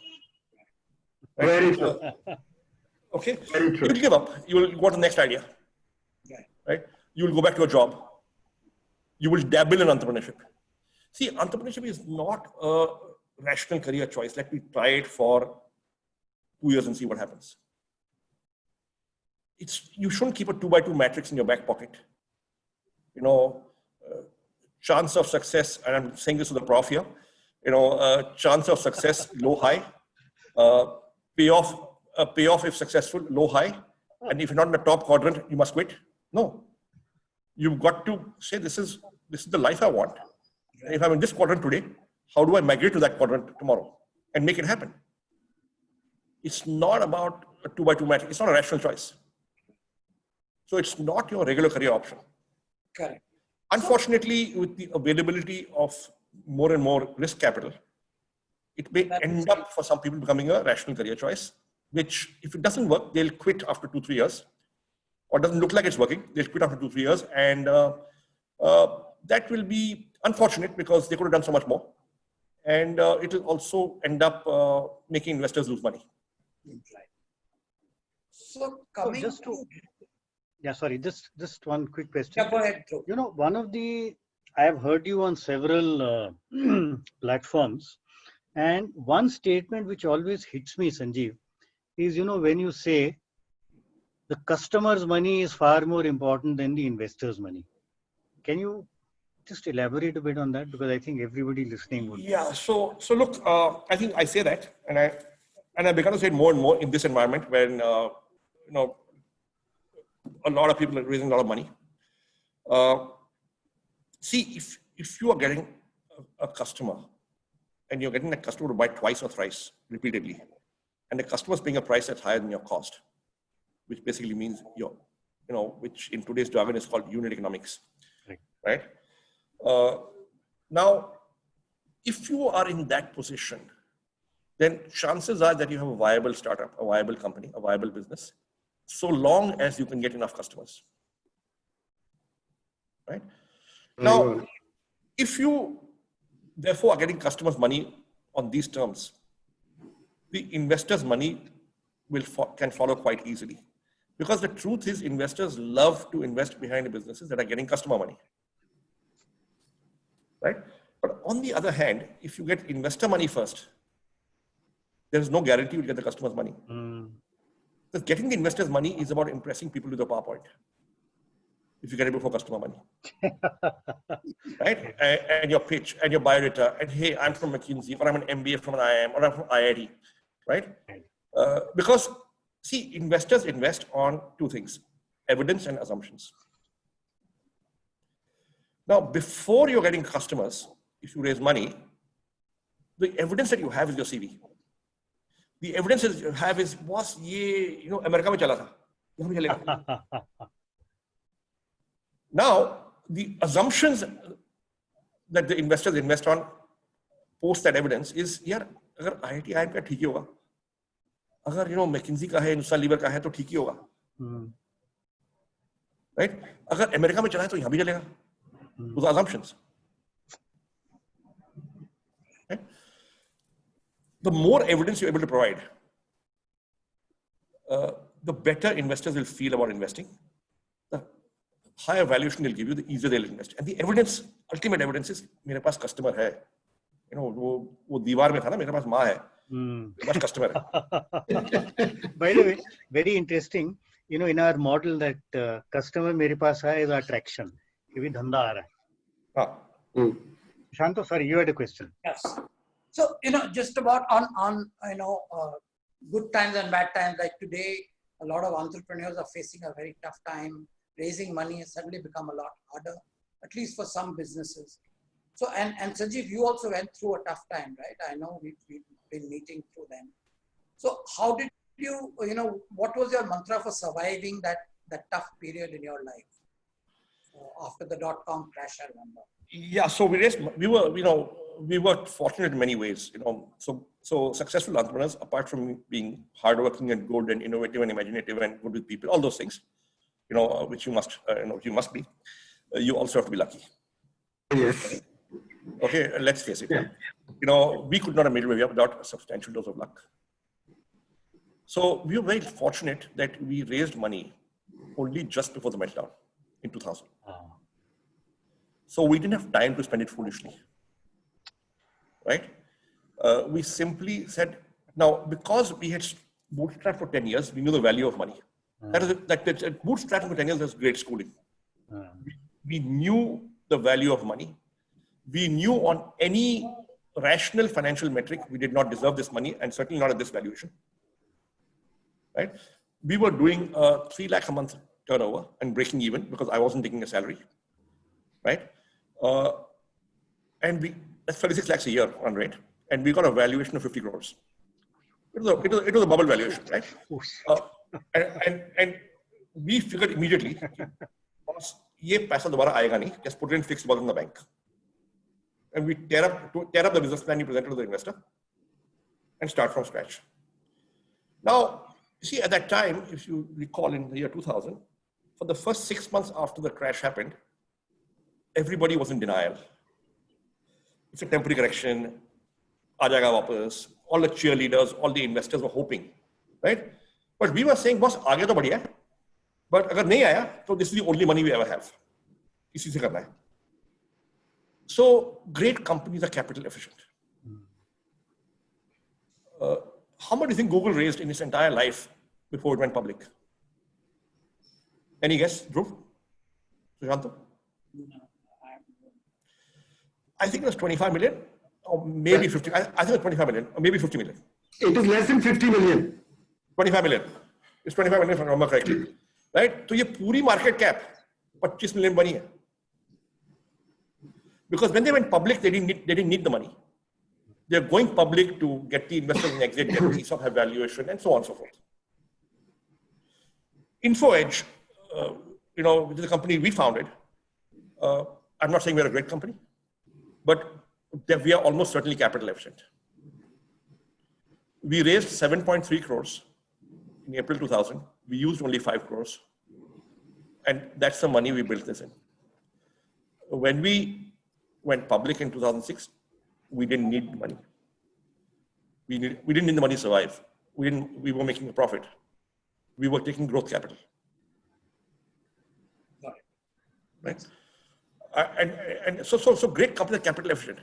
Right? Very true. Okay. Very true. You will give up. You will go to the next idea. Right? You will go back to a job. You will dabble in entrepreneurship. See, entrepreneurship is not a rational career choice. Let me try it for 2 years and see what happens. You shouldn't keep a 2x2 matrix in your back pocket. You know, chance of success, and I'm saying this to the prof here, you know, chance of success, low, high, payoff if successful, low, high. And if you're not in the top quadrant, you must quit. No, you've got to say, this is the life I want. And if I'm in this quadrant today, how do I migrate to that quadrant tomorrow and make it happen? It's not about a 2x2 matrix. It's not a rational choice. So it's not your regular career option. Correct. Unfortunately, with the availability of more and more risk capital, it may end up for some people becoming a rational career choice, which if it doesn't work, they'll quit after 2-3 years, or doesn't look like it's working, they'll quit after 2-3 years. And that will be unfortunate because they could have done so much more. And it will also end up making investors lose money. Right. So coming just to, yeah, sorry, just one quick question. Yeah, go ahead, Dhruv. You know, I have heard you on several platforms, and one statement which always hits me, Sanjeev, is, you know, when you say the customer's money is far more important than the investor's money. Can you just elaborate a bit on that? Because I think everybody listening would. Yeah, so look, I think I say that, and I began to say it more and more in this environment when, you know, a lot of people are raising a lot of money. See, if you are getting a customer and you're getting that customer to buy twice or thrice repeatedly, and the customer is paying a price that's higher than your cost, which basically means which in today's jargon is called unit economics, right? Now, if you are in that position, then chances are that you have a viable startup, a viable company, a viable business, so long as you can get enough customers, right? Now, if you therefore are getting customers' money on these terms, the investors' money can follow quite easily. Because the truth is, investors love to invest behind the businesses that are getting customer money, right? But on the other hand, if you get investor money first, there is no guarantee you'll get the customer's money. Because getting the investor's money is about impressing people with a PowerPoint. If you get it before customer money, right? And your pitch and your biodata, and hey, I'm from McKinsey, or I'm an MBA from an IIM, or I'm from IIT, right? Because see, investors invest on two things: evidence and assumptions. Now, before you're getting customers, if you raise money, the evidence that you have is your CV. The evidence that you have is, boss, ye, America mein chala tha. Now, the assumptions that the investors invest on post that evidence is, yaar, agar IIT IIM ka theek hi hoga, agar McKinsey ka hai, Unilever ka hai, to theek hi hoga, right? Agar America mein chala hai, to yahan bhi chalega. Those are assumptions. Okay? The more evidence you're able to provide, the better investors will feel about investing. The higher valuation they'll give you, the easier they'll invest. And the evidence, ultimate evidence is, मेरे पास customer है. वो दीवार में था ना, मेरे पास माँ है. मेरे पास customer है. By the way, very interesting. In our model that customer मेरे पास है is attraction. Because धंधा आ रहा है. Shanto, sorry, you had a question. Yes. So, just about on good times and bad times, like today, a lot of entrepreneurs are facing a very tough time. Raising money has suddenly become a lot harder, at least for some businesses. So, and Sanjeev, you also went through a tough time, right? I know we've been meeting through them. So how did you, what was your mantra for surviving that tough period in your life? After the .com crash, I remember. Yeah, so we were fortunate in many ways, so successful entrepreneurs, apart from being hardworking and good and innovative and imaginative and good with people, all those things, which you must be, you also have to be lucky. Yes. Okay, let's face it. We could not have made it without a substantial dose of luck. So we were very fortunate that we raised money only just before the meltdown in 2000. So we didn't have time to spend it foolishly, right? We simply said, now, because we had bootstrapped for 10 years, we knew the value of money. Bootstrapping for 10 years was great schooling. We knew the value of money. We knew on any rational financial metric, we did not deserve this money, and certainly not at this valuation, right? We were doing 3 lakhs a month turnover and breaking even because I wasn't taking a salary, right? And that's 36 lakhs a year on rate, and we got a valuation of 50 crores. It was a bubble valuation, right? And we figured immediately, ये पैसा दोबारा आएगा नहीं, just put it in fixed deposit in the bank. And we tear up the business plan we presented to the investor, and start from scratch. Now, you see, at that time, if you recall in the year 2000, for the first 6 months after the crash happened, everybody was in denial. It's a temporary correction, aa jayega wapas. All the cheerleaders, all the investors were hoping, right? But we were saying, boss, aage to badhiya hai, but agar nahi aaya, so this is the only money we ever have. Isi se karna hai. So great companies are capital efficient. How much do you think Google raised in its entire life before it went public? Any guess, Dhruv? Sushanta? I think it was 25 million or maybe 50. I think it was 25 million or maybe 50 million. It is less than 50 million. 25 million. It's 25 million if I remember correctly. Right? So, this puri market cap, 25 million bani hai. Because when they went public, they didn't need the money. They're going public to get the investors in exit, get the ESOP have valuation, and so on and so forth. InfoEdge, which is a company we founded. I'm not saying we're a great company, but we are almost certainly capital efficient. We raised 7.3 crores in April 2000. We used only 5 crores. And that's the money we built this in. When we went public in 2006, we didn't need money. We didn't need the money to survive. We were making a profit. We were taking growth capital. Right? And so great company, capital efficient.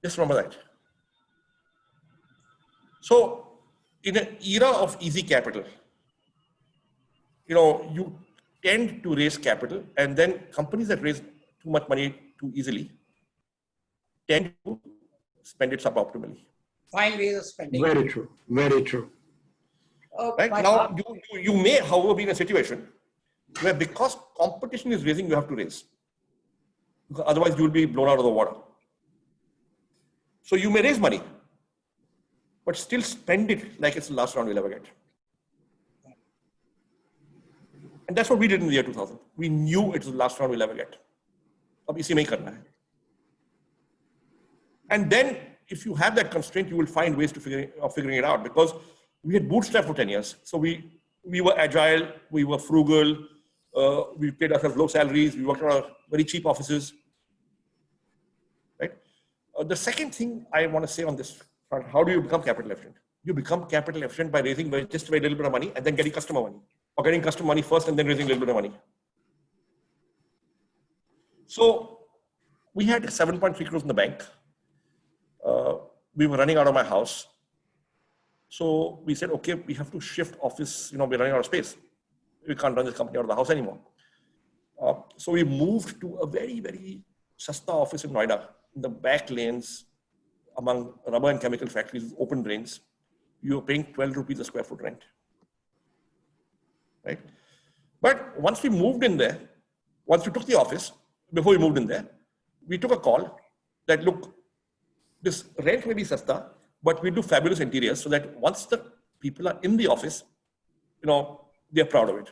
Just remember that. So in an era of easy capital, you tend to raise capital, and then companies that raise too much money too easily tend to spend it suboptimally. Find ways of spending. Very true. Very true. Right now, you may, however, be in a situation where because competition is raising, you have to raise. Because otherwise, you will be blown out of the water. So you may raise money, but still spend it like it's the last round you'll ever get. And that's what we did in the year 2000. We knew it was the last round we'll ever get. Ab isi mein hi karna hai. And then, if you have that constraint, you will find ways to figuring it out, because we had bootstrapped for 10 years. So we were agile, we were frugal, we paid ourselves low salaries, we worked on our very cheap offices. Right? The second thing I want to say on this front, how do you become capital efficient? You become capital efficient by raising just a very little bit of money and then getting customer money. Or getting customer money first and then raising a little bit of money. So we had 7.3 crores in the bank. We were running out of my house. So we said, okay, we have to shift office, we're running out of space. We can't run this company out of the house anymore. So we moved to a very, very sasta office in Noida, in the back lanes, among rubber and chemical factories, open drains. You were paying 12 rupees a square foot rent. Right? But once we moved in there, once we took the office, before we moved in there, we took a call that, look, this rent may be sasta, but we do fabulous interiors so that once the people are in the office, they're proud of it.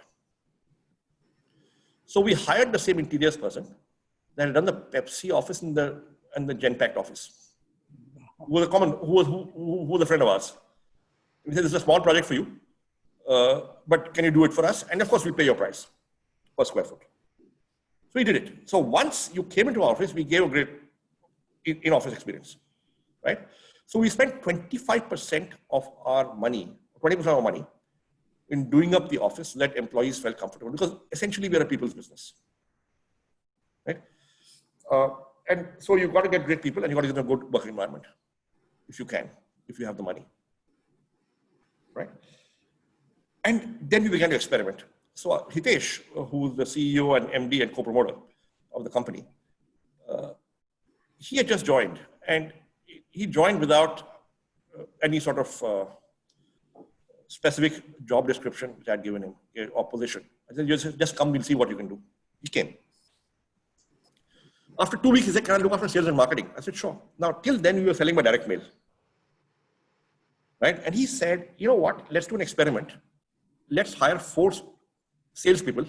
So we hired the same interiors person that had done the Pepsi office and the Genpact office, who was a friend of ours. We said, this is a small project for you, but can you do it for us? And of course, we'll pay your price per square foot. So we did it. So once you came into our office, we gave a great in-office experience, right? So we spent 25% of our money, 20% of our money in doing up the office so that employees felt comfortable, because essentially we're a people's business, right? And so you've got to get great people and you've got to get a good work environment if you can, if you have the money, right? And then we began to experiment. So Hitesh, who's the CEO and MD and co-promoter of the company, he had just joined, and he joined without any sort of specific job description which I had given him, or position. I said, just come, we'll see what you can do. He came. After 2 weeks, he said, can I look after sales and marketing? I said, sure. Now, till then, we were selling by direct mail. Right? And he said, you know what, let's do an experiment. Let's hire 4 salespeople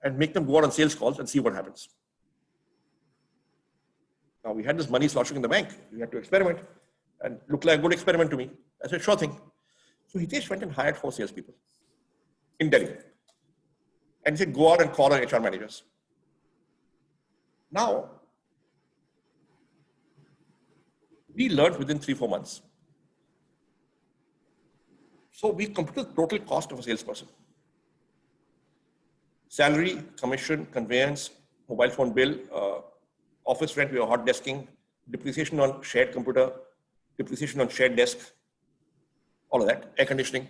and make them go out on sales calls and see what happens. Now, we had this money sloshing in the bank. We had to experiment. And looked like a good experiment to me. I said, sure thing. So Hitesh went and hired 4 salespeople in Delhi. And he said, go out and call our HR managers. Now, we learned within 3-4 months. So we computed the total cost of a salesperson. Salary, commission, conveyance, mobile phone bill, office rent, we were hot desking, depreciation on shared computer, depreciation on shared desk, all of that, air conditioning,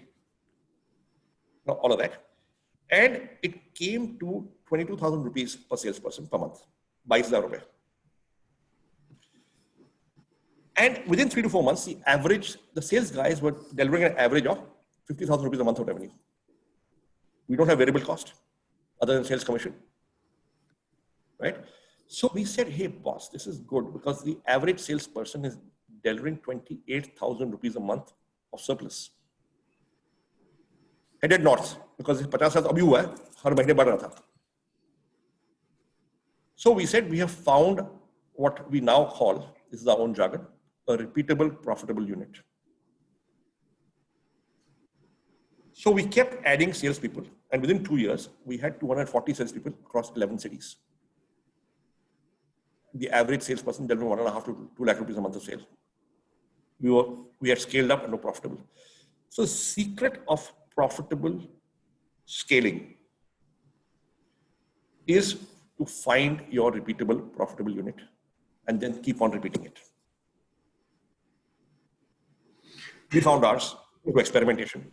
all of that. And it came to 22,000 rupees per salesperson per month, 22,000 rupees. And within 3 to 4 months, the sales guys were delivering an average of 50,000 rupees a month of revenue. We don't have variable cost other than sales commission, right? So we said, hey boss, this is good because the average salesperson is delivering 28,000 rupees a month of surplus. Headed north because 50,000 abhi hua hai, har mahine badh raha tha. So we said we have found what we now call, this is our own jargon, a repeatable, profitable unit. So we kept adding salespeople, and within 2 years, we had 240 salespeople across 11 cities. The average salesperson delivering 1.5 to 2 lakh rupees a month of sale. We had scaled up and were profitable. So the secret of profitable scaling is to find your repeatable, profitable unit and then keep on repeating it. We found ours through experimentation.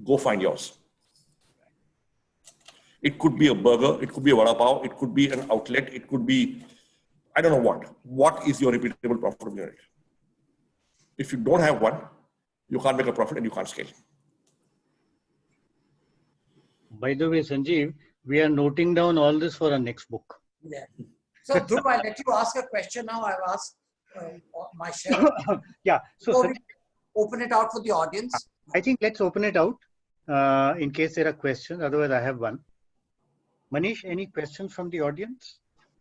Go find yours. It could be a burger, it could be a vada pav, it could be an outlet, it could be, I don't know what. What is your repeatable, profitable unit? If you don't have one, you can't make a profit and you can't scale. By the way, Sanjeev, we are noting down all this for our next book. Yeah. So Dhruv, I'll let you ask a question now. I've asked my share. Yeah. So we open it out for the audience. I think let's open it out in case there are questions. Otherwise, I have one. Manish, any questions from the audience?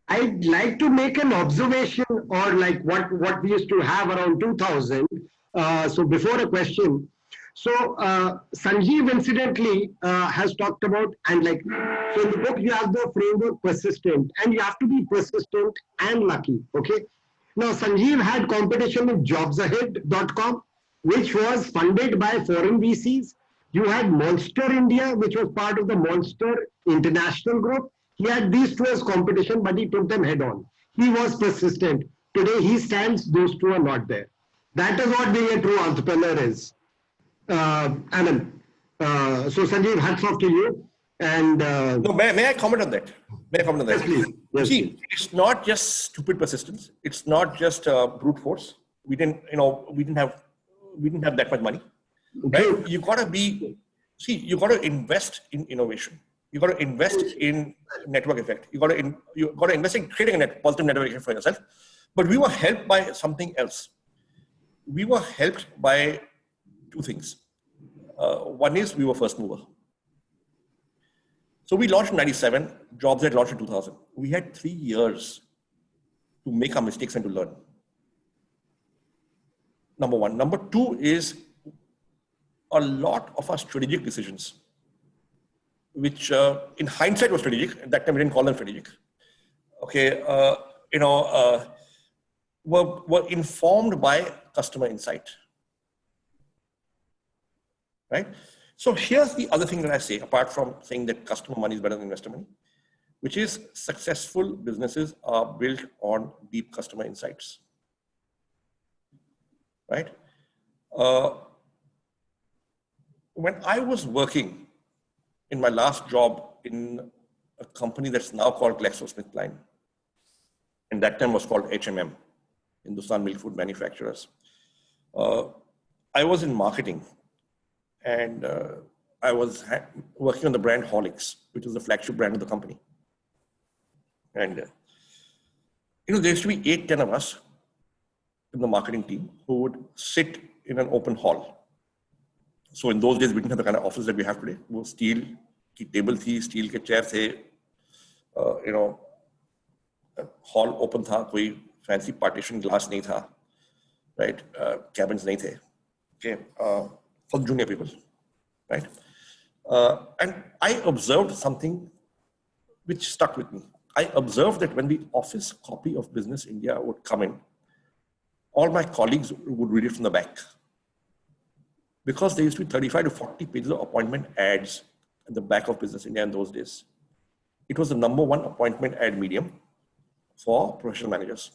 I'd like to make an observation or like what we used to have around 2000. So before a question. So Sanjeev incidentally has talked about, and like, so in the book you have the framework persistent, and you have to be persistent and lucky, okay? Now Sanjeev had competition with jobsahead.com, which was funded by foreign VCs. You had Monster India, which was part of the Monster International Group. He had these two as competition, but he took them head on. He was persistent. Today he stands, those two are not there. That is what being a true entrepreneur is. Anand. So Sanjeev, hats off to you. And no, may I comment on that? May I comment on that? Yes, please. Yes, see, please. it's not just stupid persistence. It's not just brute force. We didn't have that much money. Right? You got to invest in innovation. You got to invest in network effect. You got to invest in creating a positive network effect for yourself. But we were helped by something else. We were helped by 2 things. One is we were first mover. So we launched in 97, Jobs had launched in 2000. We had 3 years to make our mistakes and to learn. Number one. Number 2 is a lot of our strategic decisions, which in hindsight was strategic. At that time, we didn't call them strategic. Okay, were informed by customer insight. Right? So here's the other thing that I say, apart from saying that customer money is better than investor money, which is successful businesses are built on deep customer insights. Right? When I was working in my last job in a company that's now called GlaxoSmithKline, and that time was called HMM, Hindustan Milk Food Manufacturers, I was in marketing. And I was working on the brand Horlicks, which is the flagship brand of the company. And, there used to be 8-10 of us in the marketing team who would sit in an open hall. So in those days, we didn't have the kind of office that we have today. वो steel की table थी, steel के chair थे, hall open था, कोई fancy partition glass नहीं था. right? Cabins nahi the, okay, for junior people, right? And I observed something which stuck with me. I observed that when the office copy of Business India would come in, all my colleagues would read it from the back. Because there used to be 35 to 40 pages of appointment ads at the back of Business India in those days. It was the #1 appointment ad medium for professional managers.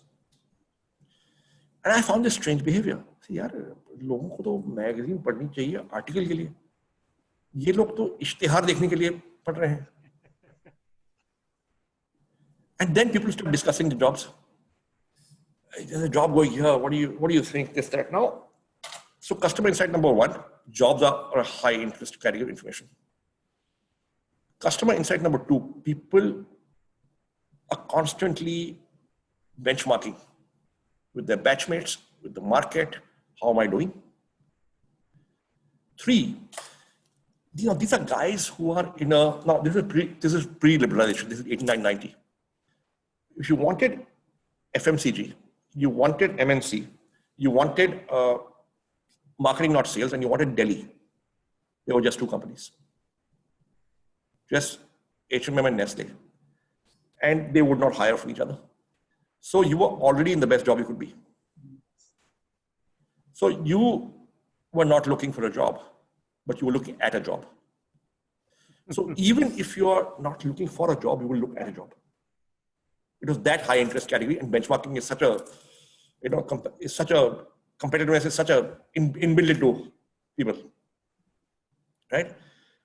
And I found this strange behavior. See, yaar, लोगों को तो magazine पढ़नी चाहिए article के लिए. ये लोग तो इश्तिहार देखने के लिए पढ़ रहे हैं. And then people start discussing the jobs. There's a job going here. What do you think? This, that. Now, so customer insight #1, jobs are a high interest category of information. Customer insight #2, people are constantly benchmarking with their batchmates, with the market. How am I doing? 3, these are guys who are in a, now this is pre-liberalization. This is 89-90. If you wanted FMCG, you wanted MNC, you wanted marketing, not sales, and you wanted Delhi, there were just 2 companies. Just H&M and Nestle. And they would not hire from each other. So you were already in the best job you could be. So you were not looking for a job, but you were looking at a job. So even if you are not looking for a job, you will look at a job. It was that high interest category, and benchmarking is such a, is such a, competitiveness is such a inbuilt into people, right?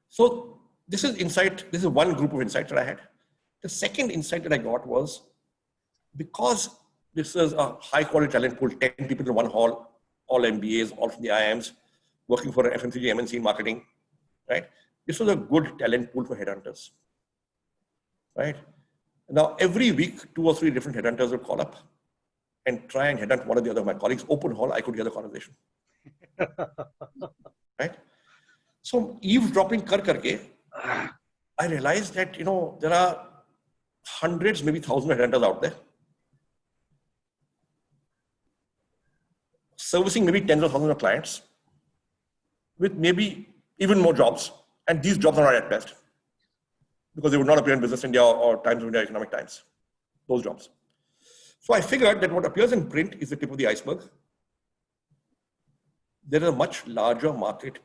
So this is insight. This is one group of insights that I had. The second insight that I got was, because this is a high quality talent pool, 10 people in one hall, all MBAs, all from the IIMs, working for an FMCG, MNC in marketing, right? This was a good talent pool for headhunters, right? Now, every week, 2 or 3 different headhunters would call up and try and headhunt one or the other of my colleagues. Open hall, I could hear the conversation, right? So eavesdropping karke, I realized that, there are hundreds, maybe thousands of headhunters out there, servicing maybe tens of thousands of clients with maybe even more jobs. And these jobs are not advertised because they would not appear in Business India or Times of India, Economic Times, those jobs. So I figured that what appears in print is the tip of the iceberg. There is a much larger market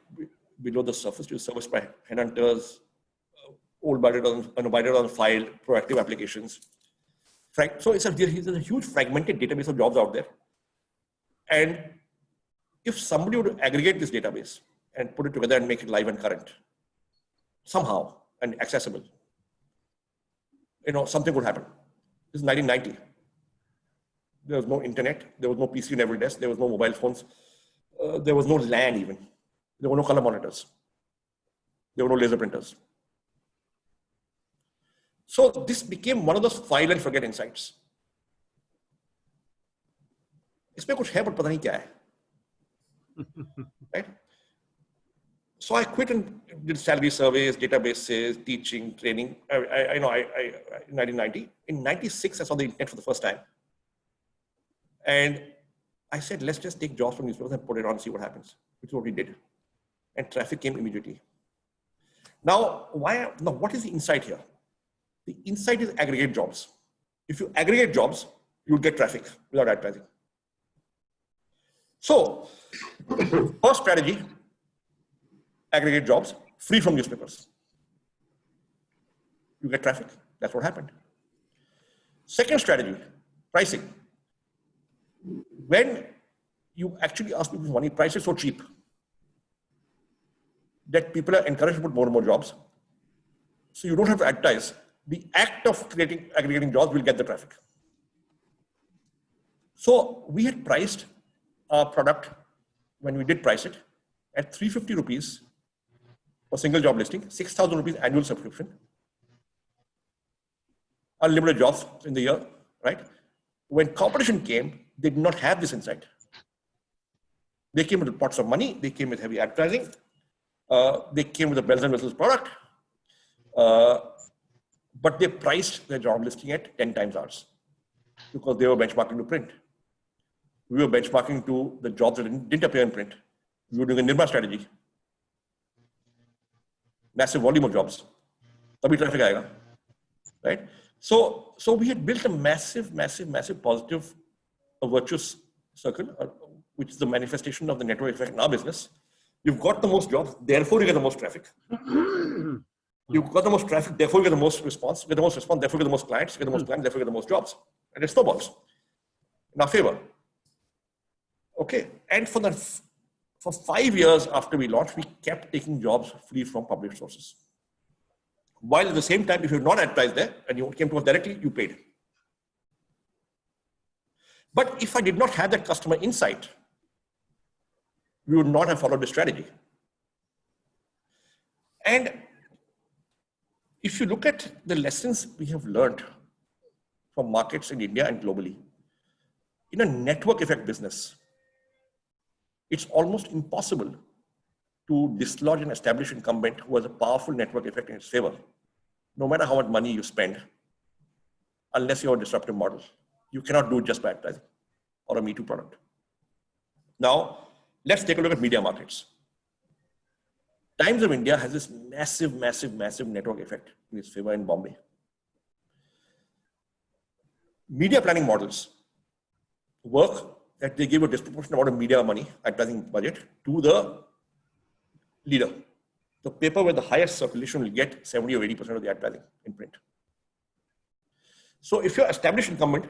below the surface to be serviced by headhunters, old bided on file, proactive applications. So there's a huge fragmented database of jobs out there. And if somebody were to aggregate this database and put it together and make it live and current, somehow, and accessible, something would happen. This is 1990. There was no internet. There was no PC in every desk. There was no mobile phones. There was no LAN even. There were no color monitors. There were no laser printers. So this became one of those file and forget insights. इसमें कुछ है, but पता नहीं क्या है. Right? So I quit and did salary surveys, databases, teaching, training. In 1990. In 96, I saw the internet for the first time. And I said, let's just take jobs from newspapers and put it on and see what happens, which is what we did. And traffic came immediately. Now, what is the insight here? The insight is aggregate jobs. If you aggregate jobs, you'll get traffic without advertising. So, first strategy, aggregate jobs, free from newspapers. You get traffic. That's what happened. Second strategy, pricing. When you actually ask people for money, price is so cheap that people are encouraged to put more and more jobs. So you don't have to advertise. The act of aggregating jobs will get the traffic. So we had priced our product, when we did price it, at 350 rupees for single job listing, 6,000 rupees annual subscription, unlimited jobs in the year, right? When competition came, they did not have this insight. They came with pots of money, they came with heavy advertising, they came with a bells and whistles product, but they priced their job listing at 10 times ours because they were benchmarking to print. we were benchmarking to the jobs that didn't appear in print. We were doing a Nirma strategy. Massive volume of jobs. Tabhi traffic aayega, right? So we had built a massive positive, a virtuous circle, which is the manifestation of the network effect in our business. You've got the most jobs, therefore you get the most traffic. You've got the most traffic, therefore you get the most response. You get the most response, therefore you get the most clients. You get the most clients, therefore you get the most jobs. And it snowballs in our favor. Okay, and for 5 years after we launched, we kept taking jobs free from public sources. While at the same time, if you're not advertised there and you came to us directly, you paid. But if I did not have that customer insight, we would not have followed the strategy. And if you look at the lessons we have learned from markets in India and globally, in a network effect business, it's almost impossible to dislodge an established incumbent who has a powerful network effect in its favor, no matter how much money you spend, unless you're a disruptive model. You cannot do it just by advertising or a Me Too product. Now, let's take a look at media markets. Times of India has this massive network effect in its favor in Bombay. Media planning models work that they give a disproportionate amount of media money, advertising budget, to the leader. The paper with the highest circulation will get 70 or 80% of the advertising in print. So if you're established incumbent,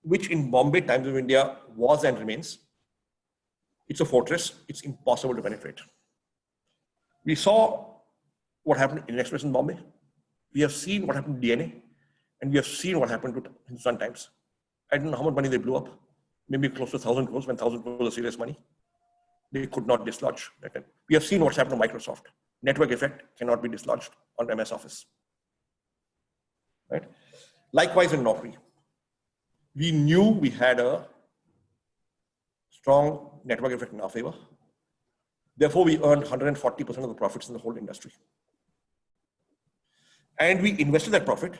which in Bombay, Times of India was and remains, it's a fortress, it's impossible to penetrate. We saw what happened in Express in Bombay. We have seen what happened to DNA, and we have seen what happened to Hindustan Times. I don't know how much money they blew up. Maybe close to 1,000 crores, when 1,000 crores was serious money. They could not dislodge that. We have seen what's happened to Microsoft. Network effect cannot be dislodged on MS Office. Right? Likewise in Naukri. We knew we had a strong network effect in our favor. Therefore, we earned 140% of the profits in the whole industry. And we invested that profit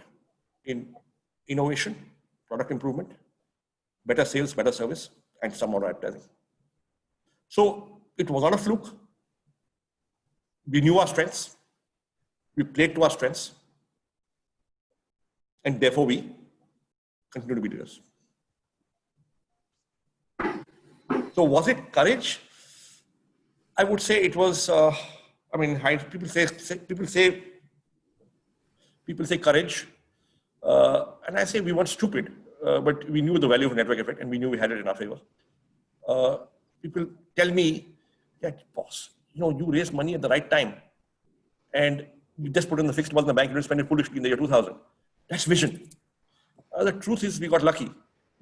in innovation, product improvement, better sales, better service, and some more advertising. So it was not a fluke. We knew our strengths. We played to our strengths. And therefore, we continue to be leaders. So was it courage? I would say it was, people say courage. And I say we weren't stupid, but we knew the value of network effect and we knew we had it in our favor. People tell me, yeah, boss, you raised money at the right time and you just put in the fixed deposit in the bank, you didn't spend it foolishly in the year 2000. That's vision. The truth is we got lucky.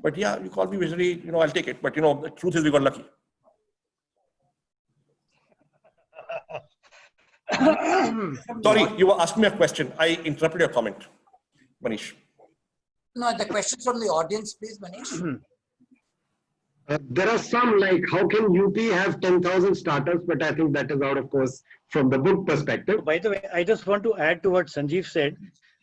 But yeah, you call me visionary, I'll take it. But the truth is we got lucky. Sorry, you were asking me a question. I interrupted your comment, Manish. No, the questions from the audience, please, Manish. There are some like, how can UP have 10,000 startups? But I think that is out of course from the book perspective. By the way, I just want to add to what Sanjeev said.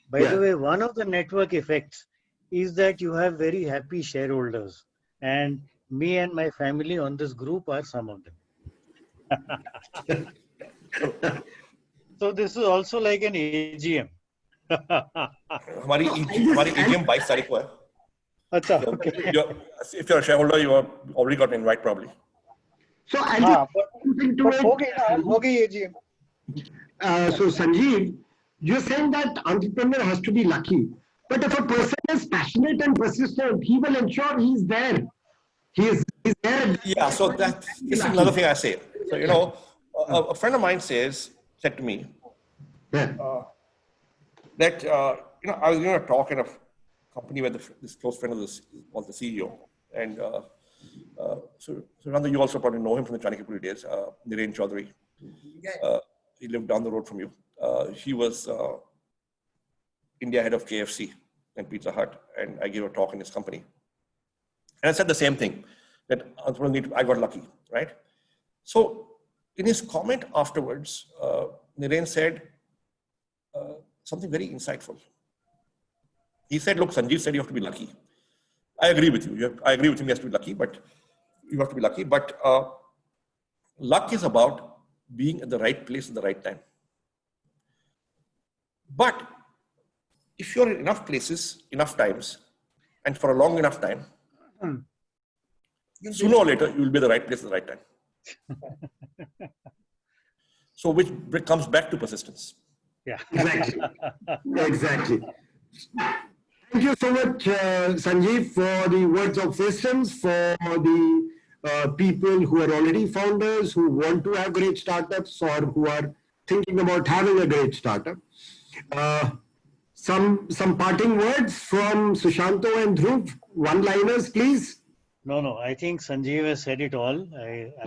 By the way, one of the network effects is that you have very happy shareholders. And me and my family on this group are some of them. So this is also like an AGM. हमारी AGM 22 तारीख को है. अच्छा, okay. If you're a shareholder, you have already got an invite probably. So I'll something to it. Okay, AGM. So Sanjeev, you're saying that entrepreneur has to be lucky. But if a person is passionate and persistent, he will ensure he's there. He's there. Yeah, so this is another thing I say. So, a friend of mine said to me that, I was going to talk in a company where this close friend of this was the CEO. And so Randa, you also probably know him from the Chanakya days, Niren Chaudhary. He lived down the road from you. He was India head of KFC and Pizza Hut, and I gave a talk in his company. And I said the same thing, that I got lucky, right? So in his comment afterwards, Niren said something very insightful. He said, look, Sanjeev said you have to be lucky. I agree with you. I agree with him, he has to be lucky, but you have to be lucky, but luck is about being at the right place at the right time. But if you're in enough places, enough times, and for a long enough time, sooner or later, you will be at the right place at the right time. So which comes back to persistence. Yeah. Exactly. Exactly. Thank you so much, Sanjeev, for the words of wisdom, for the people who are already founders, who want to have great startups, or who are thinking about having a great startup. Some parting words from Sushanto and Dhruv. One-liners, please. No, I think Sanjeev has said it all.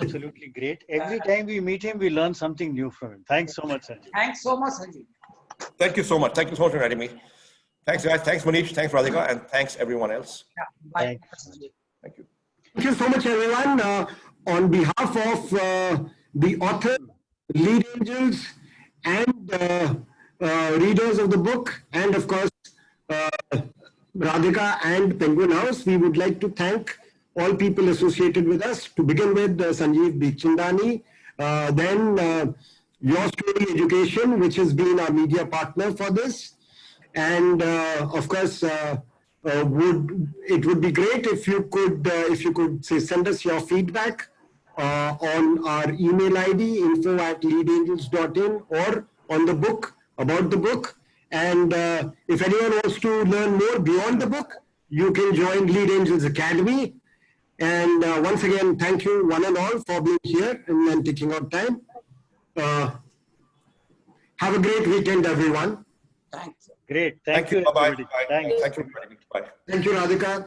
Absolutely great. Every time we meet him, we learn something new from him. Thanks so much, Sanjeev. Thanks so much, Sanjeev. Thank you so much. Thank you so much for inviting me. Thanks, guys. Thanks, Manish. Thanks, Radhika. And thanks, everyone else. Yeah, bye. Thank you. Thank you so much, everyone. On behalf of the author, lead angels, and readers of the book, and of course, Radhika and Penguin House, we would like to thank all people associated with us. To begin with, Sanjeev Bikhchandani, then Your Story Education, which has been our media partner for this. And of course, it would be great if you could say send us your feedback on our email ID info@leadangels.in, or on the book, about the book. And if anyone wants to learn more beyond the book, you can join Lead Angels Academy. And once again, thank you one and all for being here and taking out time. Have a great weekend, everyone. Thanks. Great. Thank you. Bye-bye. Thank you. Thank you. Bye. Thank you, Radhika.